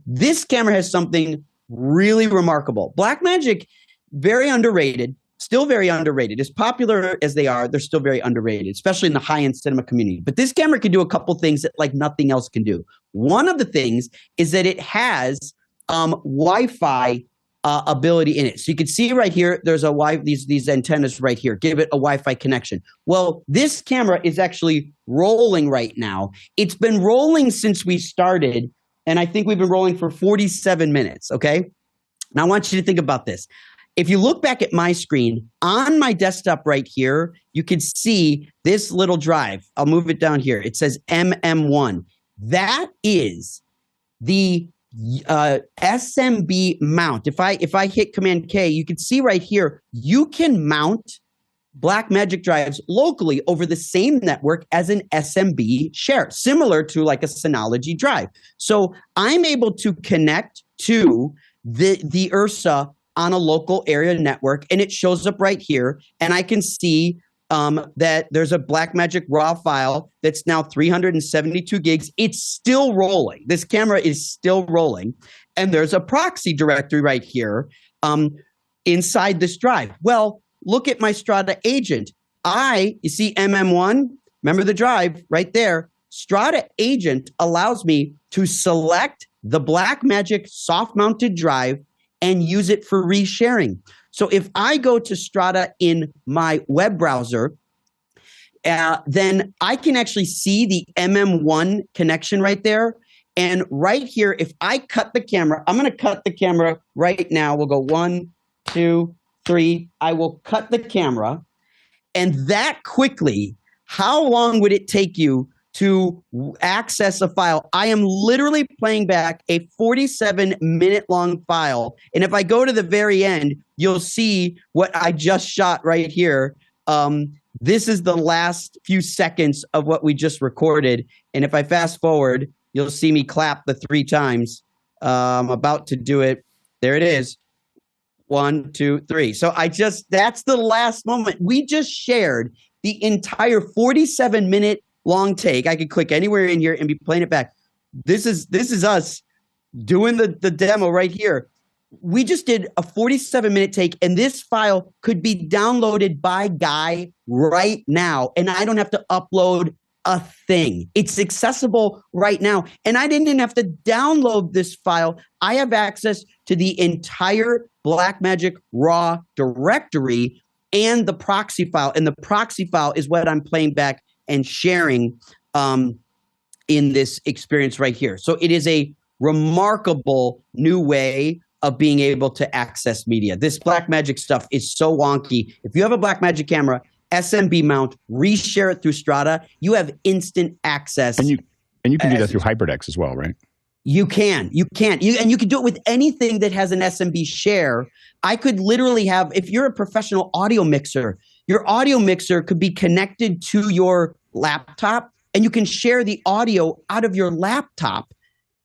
This camera has something really remarkable. Blackmagic, very underrated, still very underrated. As popular as they are, they're still very underrated, especially in the high-end cinema community. But this camera can do a couple things that nothing else can do. One of the things is that it has Wi-Fi ability in it. So you can see right here, there's these antennas right here. Give it a Wi-Fi connection. Well, this camera is actually rolling right now. It's been rolling since we started, and I think we've been rolling for 47 minutes, okay? Now I want you to think about this. If you look back at my screen, on my desktop right here, you can see this little drive. I'll move it down here. It says MM1. That is the SMB mount. If I hit Command K, you can see right here, you can mount Blackmagic drives locally over the same network as an SMB share, similar to like a Synology drive. So I'm able to connect to the Ursa on a local area network, and it shows up right here, and I can see that there's a Blackmagic raw file that's now 372 gigs. It's still rolling. This camera is still rolling. And there's a proxy directory right here inside this drive. Well, look at my Strata agent. You see MM1? Remember the drive right there? Strata agent allows me to select the Blackmagic soft-mounted drive and use it for resharing. So if I go to Strata in my web browser, then I can actually see the MM1 connection right there. And right here, if I cut the camera, I'm going to cut the camera right now. We'll go 1, 2, 3. I will cut the camera. And that quickly, how long would it take you to access a file? I am literally playing back a 47-minute long file. And if I go to the very end, you'll see what I just shot right here. This is the last few seconds of what we just recorded. And if I fast forward, you'll see me clap the 3 times. I'm about to do it. There it is. 1, 2, 3. So that's the last moment. We just shared the entire 47-minute long take. I could click anywhere in here and be playing it back. This is us doing the demo right here. We just did a 47-minute take, and this file could be downloaded by Guy right now, and I don't have to upload a thing. It's accessible right now, and I didn't have to download this file. I have access to the entire Blackmagic raw directory and the proxy file, and the proxy file is what I'm playing back and sharing in this experience right here. So it is a remarkable new way of being able to access media. This Blackmagic stuff is so wonky. If you have a Blackmagic camera, SMB mount, reshare it through Strata, you have instant access. And you can do that through HyperDex as well, right? You can. And you can do it with anything that has an SMB share. I could literally have, if you're a professional audio mixer, your audio mixer could be connected to your laptop, and you can share the audio out of your laptop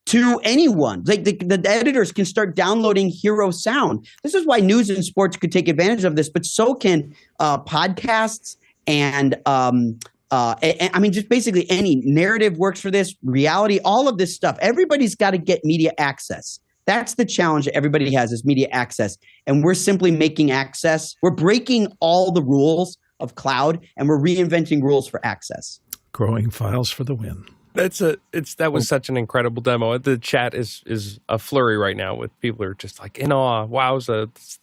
to anyone. Like the editors can start downloading hero sound. This is why news and sports could take advantage of this, but so can podcasts and I mean, just basically any narrative works for this, reality, all of this stuff. Everybody's got to get media access. That's the challenge that everybody has, is media access. And we're simply making access. We're breaking all the rules of cloud, and we're reinventing rules for access. Growing files for the win. That was such an incredible demo. The chat is a flurry right now with people who are just like in awe. Wow, it's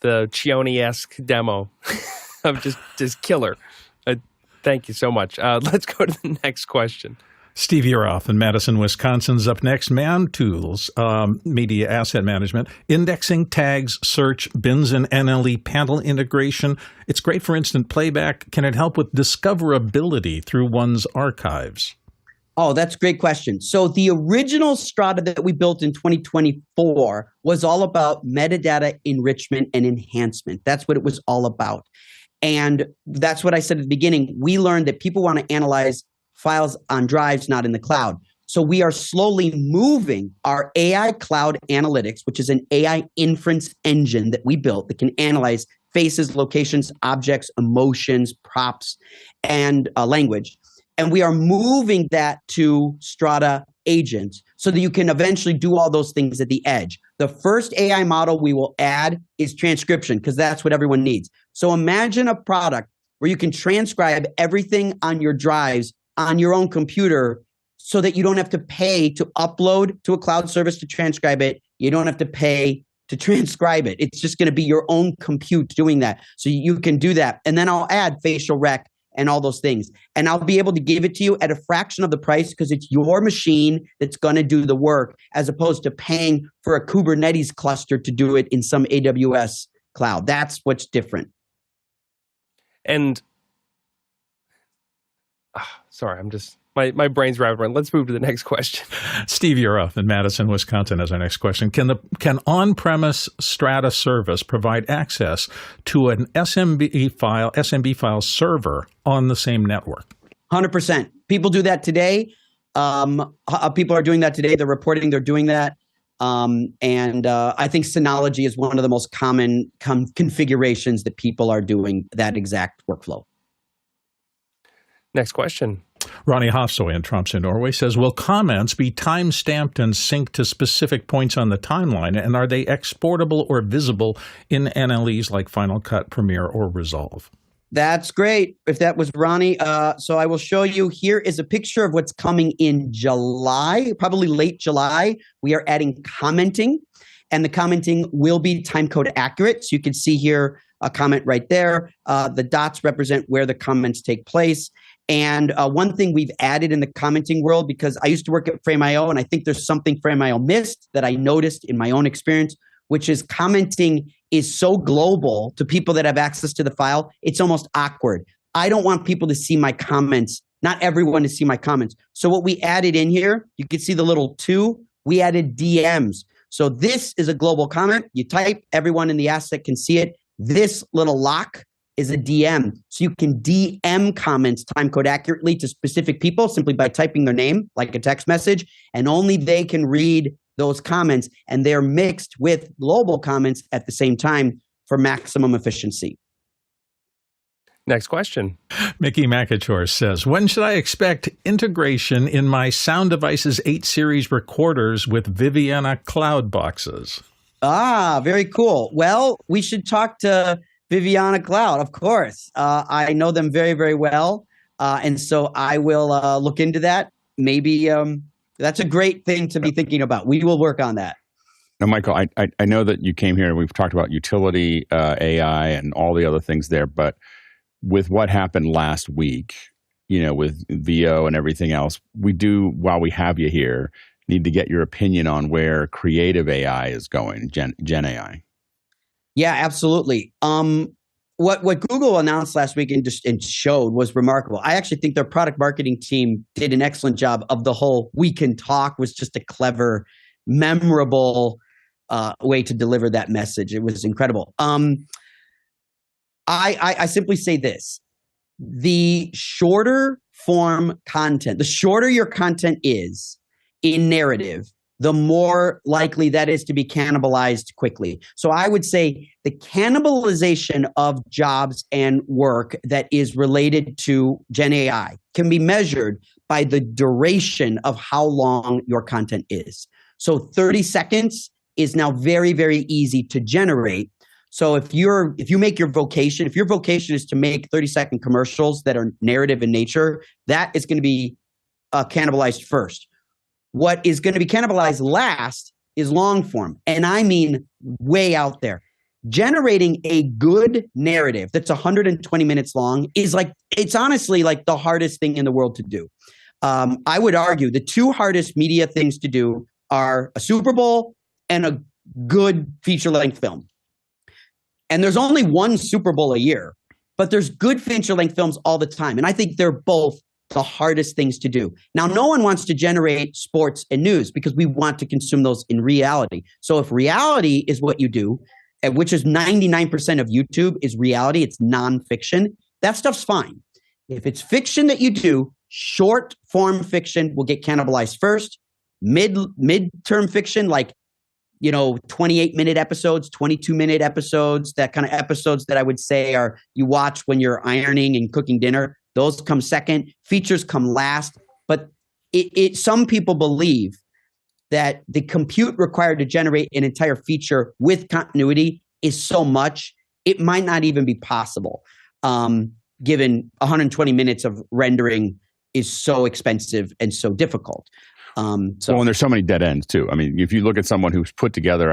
the Chioni-esque demo of just killer. Thank you so much. Let's go to the next question. Steve Uroff in Madison, Wisconsin's up next. Man Tools, media asset management, indexing, tags, search, bins and NLE panel integration. It's great for instant playback. Can it help with discoverability through one's archives? Oh, that's a great question. So the original Strata that we built in 2024 was all about metadata enrichment and enhancement. That's what it was all about. And that's what I said at the beginning. We learned that people want to analyze files on drives, not in the cloud. So we are slowly moving our AI cloud analytics, which is an AI inference engine that we built that can analyze faces, locations, objects, emotions, props, and language. And we are moving that to Strata agents so that you can eventually do all those things at the edge. The first AI model we will add is transcription, because that's what everyone needs. So imagine a product where you can transcribe everything on your drives on your own computer so that you don't have to pay to upload to a cloud service to transcribe it. You don't have to pay to transcribe it. It's just going to be your own compute doing that. So you can do that. And then I'll add facial rec and all those things. And I'll be able to give it to you at a fraction of the price because it's your machine that's going to do the work, as opposed to paying for a Kubernetes cluster to do it in some AWS cloud. That's what's different. And sorry, I'm just my brain's wrapped around. Let's move to the next question. Steve Uroff in Madison, Wisconsin has our next question. Can on-premise Strata service provide access to an SMB file server on the same network? 100%. People do that today. People are doing that today. They're reporting they're doing that. And I think Synology is one of the most common configurations that people are doing that exact workflow. Next question. Ronnie Hofsoy in Tromsø, Norway says, will comments be time-stamped and synced to specific points on the timeline, and are they exportable or visible in NLEs like Final Cut, Premiere, or Resolve? That's great. If that was Ronnie. So I will show you. Here is a picture of what's coming in July, probably late July. We are adding commenting, and the commenting will be timecode accurate. So you can see here a comment right there. The dots represent where the comments take place. And one thing we've added in the commenting world, because I used to work at Frame.io, and I think there's something Frame.io missed that I noticed in my own experience, which is commenting is so global to people that have access to the file, it's almost awkward. I don't want people to see my comments, not everyone to see my comments. So what we added in here, you can see the little 2, we added DMs. So this is a global comment. You type, everyone in the asset can see it. This little lock is a DM. So you can DM comments timecode accurately to specific people simply by typing their name, like a text message, and only they can read those comments, and they're mixed with global comments at the same time for maximum efficiency. Next question. Mickey McAchor says, when should I expect integration in my Sound Devices 8 series recorders with Viviana Cloud boxes? Very cool. Well, we should talk to Viviana Cloud, of course. I know them very, very well. And so I will look into that. Maybe that's a great thing to be thinking about. We will work on that. Now, Michael, I know that you came here and we've talked about utility, AI, and all the other things there. But with what happened last week, with VO and everything else, we do, while we have you here, need to get your opinion on where creative AI is going, Gen AI. Yeah, absolutely. What Google announced last week and showed was remarkable. I actually think their product marketing team did an excellent job of the whole "we can talk" was just a clever, memorable way to deliver that message. It was incredible. I simply say this: the shorter form content, the shorter your content is in narrative, the more likely that is to be cannibalized quickly. So I would say the cannibalization of jobs and work that is related to Gen AI can be measured by the duration of how long your content is. So 30 seconds is now very, very easy to generate. So if you make your vocation is to make 30-second commercials that are narrative in nature, that is going to be cannibalized first. What is going to be cannibalized last is long form. And I mean way out there. Generating a good narrative that's 120 minutes long is it's honestly like the hardest thing in the world to do. I would argue the two hardest media things to do are a Super Bowl and a good feature-length film. And there's only one Super Bowl a year, but there's good feature-length films all the time. And I think they're both the hardest things to do. Now, no one wants to generate sports and news because we want to consume those in reality. So if reality is what you do, which is 99% of YouTube is reality, it's nonfiction, that stuff's fine. If it's fiction that you do, short form fiction will get cannibalized first. Mid-term fiction, 28-minute episodes, 22-minute episodes, that kind of episodes that I would say are you watch when you're ironing and cooking dinner. Those come second. Features come last. But some people believe that the compute required to generate an entire feature with continuity is so much, it might not even be possible, given 120 minutes of rendering is so expensive and so difficult. And there's so many dead ends too. I mean, if you look at someone who's put together,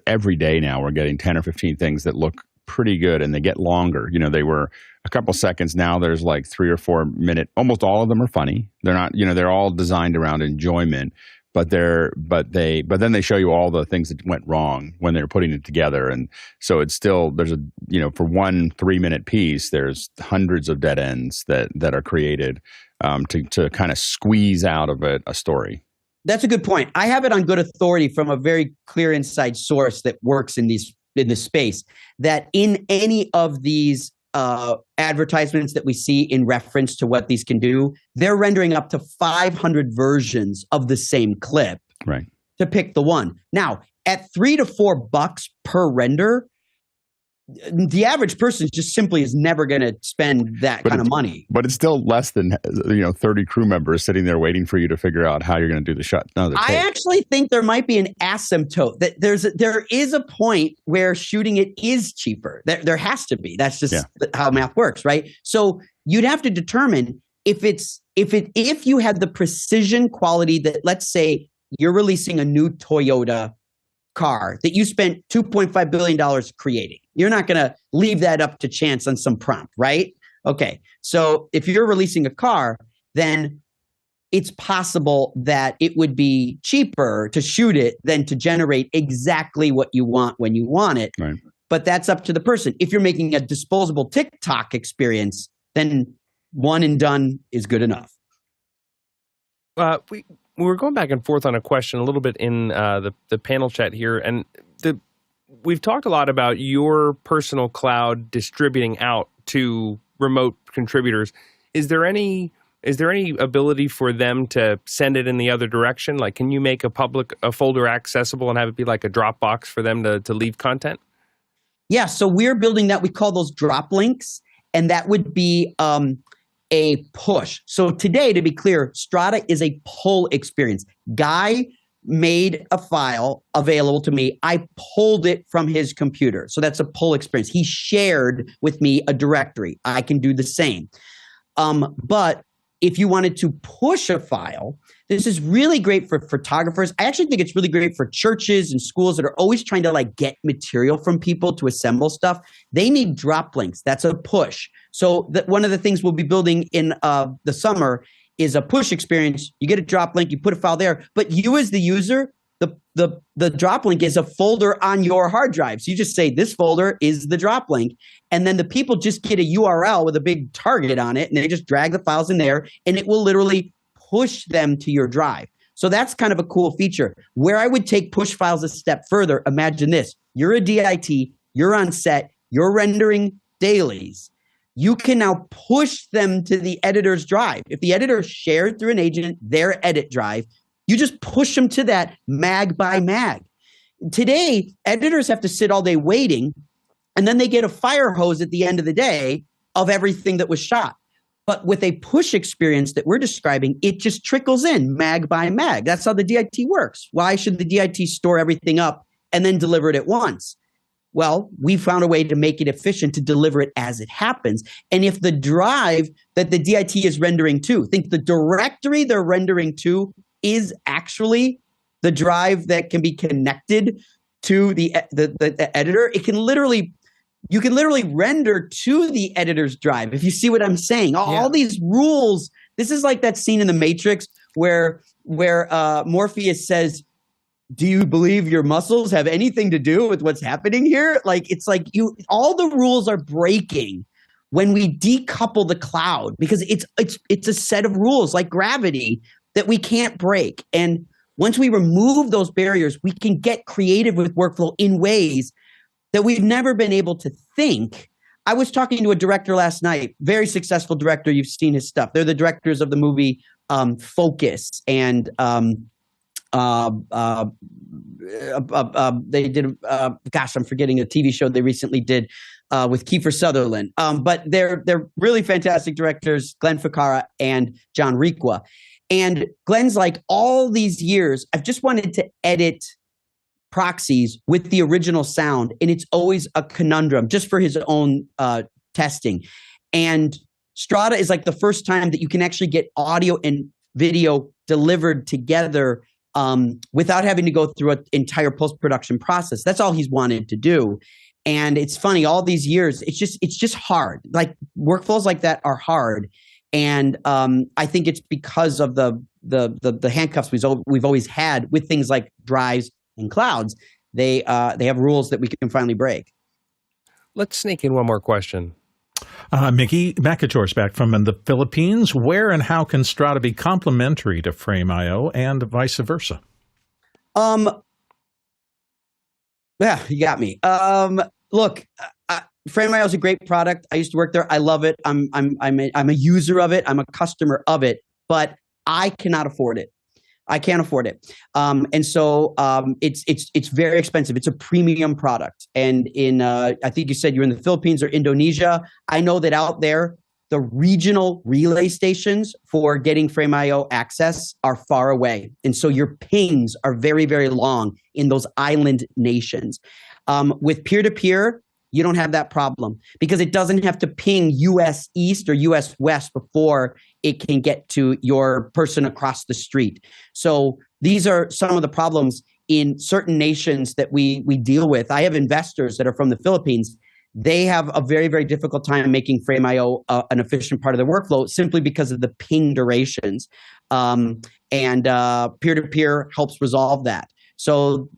every day now we're getting 10 or 15 things that look pretty good and they get longer. They were a couple seconds. Now there's 3 or 4 minute. Almost all of them are funny. They're not, they're all designed around enjoyment, but then they show you all the things that went wrong when they were putting it together. And so it's still, there's for 1 3-minute piece, there's hundreds of dead ends that are created to kind of squeeze out of it a story. That's a good point. I have it on good authority from a very clear inside source that works in this space, that in any of these advertisements that we see in reference to what these can do, they're rendering up to 500 versions of the same clip, right, to pick the one. Now, at $3 to $4 per render, the average person just simply is never going to spend that kind of money. But it's still less than 30 crew members sitting there waiting for you to figure out how you're going to do the shot. No, I actually think there might be an asymptote, that there is a point where shooting it is cheaper. There has to be. That's just how math works, right? So you'd have to determine if you had the precision quality that, let's say, you're releasing a new Toyota car that you spent $2.5 billion creating. You're not going to leave that up to chance on some prompt, right? Okay. So if you're releasing a car, then it's possible that it would be cheaper to shoot it than to generate exactly what you want when you want it. Right. But that's up to the person. If you're making a disposable TikTok experience, then one and done is good enough. We were going back and forth on a question a little bit in the panel chat here, and we've talked a lot about your personal cloud distributing out to remote contributors. Is there any ability for them to send it in the other direction? Like, can you make a folder accessible and have it be like a Dropbox for them to leave content? Yeah, so we're building that. We call those drop links, and that would be a push. So today, to be clear, Strata is a pull experience. Guy made a file available to me. I pulled it from his computer. So that's a pull experience. He shared with me a directory. I can do the same. But if you wanted to push a file, this is really great for photographers. I actually think it's really great for churches and schools that are always trying to get material from people to assemble stuff. They need drop links. That's a push. So one of the things we'll be building in the summer is a push experience. You get a drop link, you put a file there, but you as the user, the drop link is a folder on your hard drive. So you just say this folder is the drop link, and then the people just get a URL with a big target on it, and they just drag the files in there, and it will literally push them to your drive. So that's kind of a cool feature. Where I would take push files a step further, imagine this. You're a DIT, you're on set, you're rendering dailies. You can now push them to the editor's drive. If the editor shared through an agent their edit drive, you just push them to that mag by mag. Today, editors have to sit all day waiting, and then they get a fire hose at the end of the day of everything that was shot. But with a push experience that we're describing, it just trickles in mag by mag. That's how the DIT works. Why should the DIT store everything up and then deliver it at once? Well, we found a way to make it efficient to deliver it as it happens. And if the drive that the DIT is rendering to, think the directory they're rendering to is actually the drive that can be connected to the editor, you can literally render to the editor's drive. If you see what I'm saying, all these rules. This is like that scene in The Matrix where Morpheus says, "Do you believe your muscles have anything to do with what's happening here?" Like it's like all the rules are breaking when we decouple the cloud, because it's a set of rules like gravity that we can't break. And once we remove those barriers, we can get creative with workflow in ways that we've never been able to think. I was talking to a director last night, very successful director. You've seen his stuff. They're the directors of the movie Focus, and they did, I'm forgetting a TV show they recently did with Kiefer Sutherland. But they're really fantastic directors, Glenn Ficarra and John Requa. And Glenn's like, all these years, I've just wanted to edit proxies with the original sound, and it's always a conundrum just for his own testing. And Strata is like the first time that you can actually get audio and video delivered together without having to go through an entire post-production process. That's all he's wanted to do. And it's funny, all these years, it's just hard. Like workflows like that are hard. And I think it's because of the handcuffs we've always had with things like drives and clouds. They have rules that we can finally break. Let's sneak in one more question. Mickey McAchor's back from the Philippines. Where and how can Strata be complementary to Frame.io and vice versa? Yeah, you got me. Look, Frame.io is a great product. I used to work there. I love it. I'm a user of it. I'm a customer of it, but I cannot afford it. I can't afford it. And so it's very expensive. It's a premium product. And I think you said you're in the Philippines or Indonesia. I know that out there, the regional relay stations for getting Frame.io access are far away. And so your pings are very, very long in those island nations. With peer-to-peer, you don't have that problem because it doesn't have to ping US East or US West before it can get to your person across the street. So these are some of the problems in certain nations that we deal with. I have investors that are from the Philippines. They have a very, very difficult time making Frame.io an efficient part of their workflow simply because of the ping durations. And peer-to-peer helps resolve that. So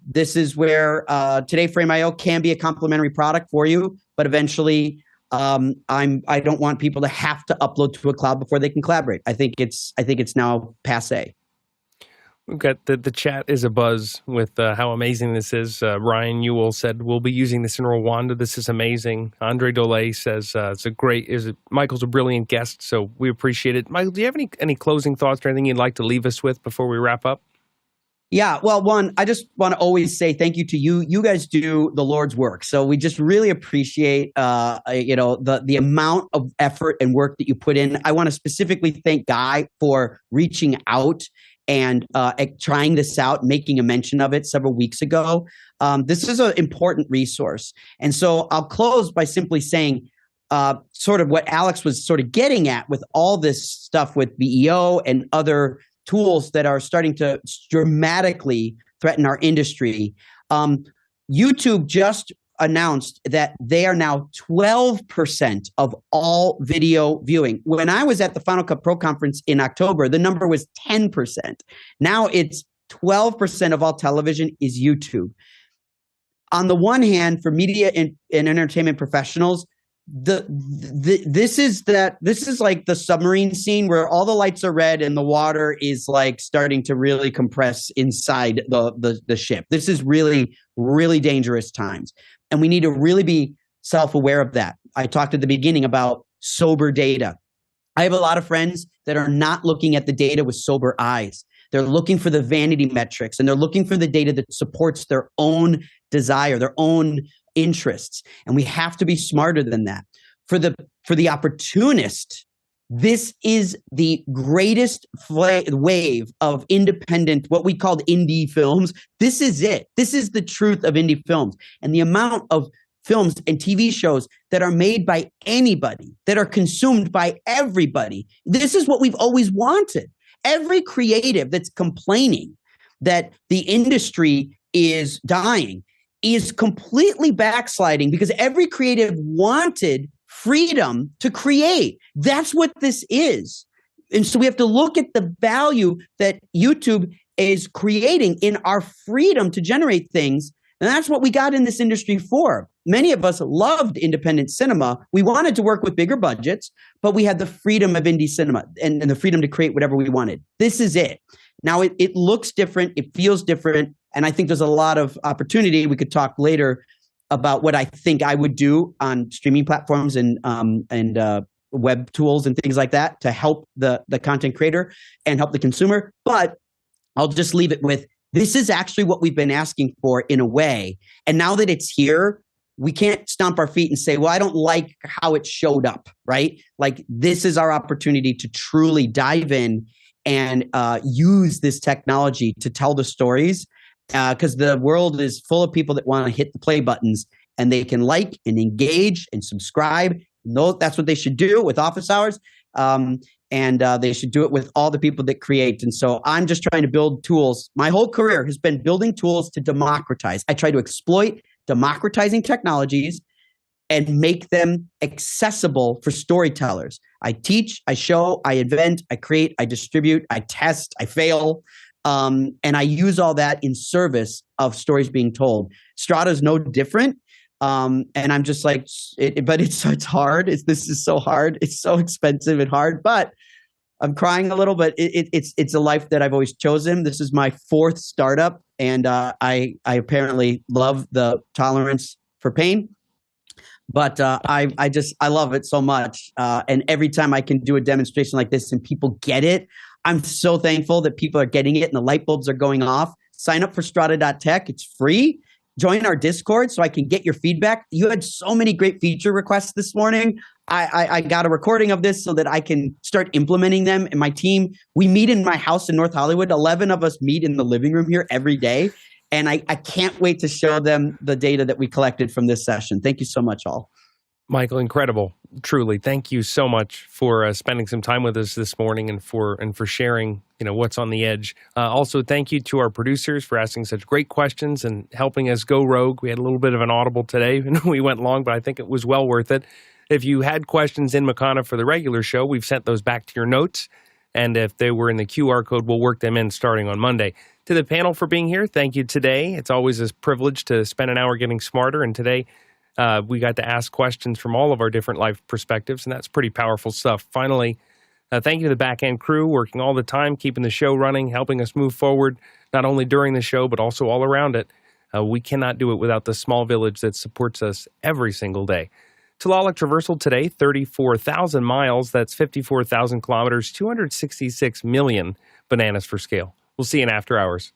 this is where today Frame.io can be a complementary product for you, but eventually I don't want people to have to upload to a cloud before they can collaborate. I think it's now passé. We've got the chat is abuzz with how amazing this is. Ryan Ewell said, we'll be using this in Rwanda. This is amazing. Andre Dole says, Michael's a brilliant guest, so we appreciate it. Michael, do you have any closing thoughts or anything you'd like to leave us with before we wrap up? Yeah, well, one, I just want to always say thank you to you. You guys do the Lord's work. So we just really appreciate, the amount of effort and work that you put in. I want to specifically thank Guy for reaching out and trying this out, making a mention of it several weeks ago. This is an important resource. And so I'll close by simply saying sort of what Alex was sort of getting at with all this stuff with VEO and other tools that are starting to dramatically threaten our industry. YouTube just announced that they are now 12% of all video viewing. When I was at the Final Cut Pro conference in October, the number was 10%. Now it's 12% of all television is YouTube. On the one hand, for media and entertainment professionals, this is like the submarine scene where all the lights are red and the water is like starting to really compress inside the ship. This is really, really dangerous times. And we need to really be self-aware of that. I talked at the beginning about sober data. I have a lot of friends that are not looking at the data with sober eyes. They're looking for the vanity metrics, and they're looking for the data that supports their own desire, their own interests. And we have to be smarter than that. For the opportunist, this is the greatest wave of independent, what we called indie films. This is it. This is the truth of indie films. And the amount of films and TV shows that are made by anybody, that are consumed by everybody. This is what we've always wanted. Every creative that's complaining that the industry is dying is completely backsliding, because every creative wanted freedom to create. That's what this is. And so we have to look at the value that YouTube is creating in our freedom to generate things. And that's what we got in this industry for. Many of us loved independent cinema. We wanted to work with bigger budgets, but we had the freedom of indie cinema and the freedom to create whatever we wanted. This is it. Now it looks different. It feels different. And I think there's a lot of opportunity. We could talk later about what I think I would do on streaming platforms and web tools and things like that to help the content creator and help the consumer. But I'll just leave it with, this is actually what we've been asking for in a way. And now that it's here, we can't stomp our feet and say, well, I don't like how it showed up, right? Like, this is our opportunity to truly dive in and use this technology to tell the stories, because the world is full of people that want to hit the play buttons, and they can like and engage and subscribe. No, that's what they should do with office hours. And they should do it with all the people that create. And so I'm just trying to build tools. My whole career has been building tools to democratize. I try to exploit democratizing technologies and make them accessible for storytellers. I teach, I show, I invent, I create, I distribute, I test, I fail. And I use all that in service of stories being told. Strata is no different. And I'm just like, but it's hard. This is so hard. It's so expensive and hard, but I'm crying a little, but it's a life that I've always chosen. This is my 4th startup, and I apparently love the tolerance for pain, but I love it so much. And every time I can do a demonstration like this and people get it, I'm so thankful that people are getting it and the light bulbs are going off. Sign up for strata.tech. It's free. Join our Discord so I can get your feedback. You had so many great feature requests this morning. I got a recording of this so that I can start implementing them. And my team, we meet in my house in North Hollywood. 11 of us meet in the living room here every day. And I can't wait to show them the data that we collected from this session. Thank you so much, all. Michael, incredible. Truly. Thank you so much for spending some time with us this morning and for sharing, what's on the edge. Also, thank you to our producers for asking such great questions and helping us go rogue. We had a little bit of an audible today and we went long, but I think it was well worth it. If you had questions in Makana for the regular show, we've sent those back to your notes. And if they were in the QR code, we'll work them in starting on Monday. To the panel for being here, thank you today. It's always a privilege to spend an hour getting smarter. And today, we got to ask questions from all of our different life perspectives, and that's pretty powerful stuff. Finally, thank you to the back-end crew working all the time, keeping the show running, helping us move forward, not only during the show, but also all around it. We cannot do it without the small village that supports us every single day. Tulalak traversal today, 34,000 miles. That's 54,000 kilometers, 266 million bananas for scale. We'll see you in after hours.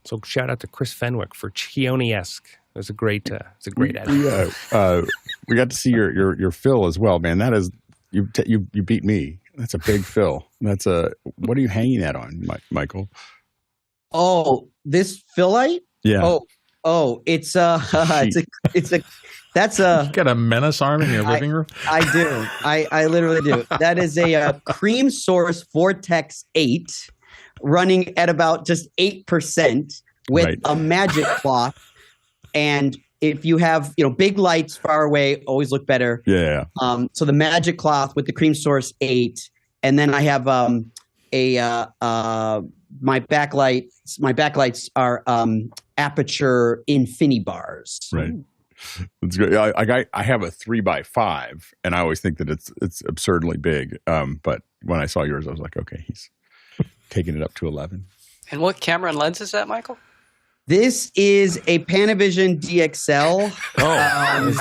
So shout out to Chris Fenwick for Chione-esque. It was a great edit. We got to see your fill as well, man. That is you beat me. That's a big fill. What are you hanging that on, Michael? Oh, this fillite? Yeah. Oh, it's that's a. You got a menace arm in your living room? I do. I literally do. That is a Cream Source Vortex 8. Running at about just 8%, with Right. a magic cloth. And if you have, big lights far away, always look better. Yeah. So the magic cloth with the Cream Source 8, and then I have my backlights are aperture infini bars. Right. That's good. I have a 3x5, and I always think that it's absurdly big. But when I saw yours, I was like, okay, he's taking it up to 11. And what camera and lens is that, Michael? This is a Panavision DXL. Oh,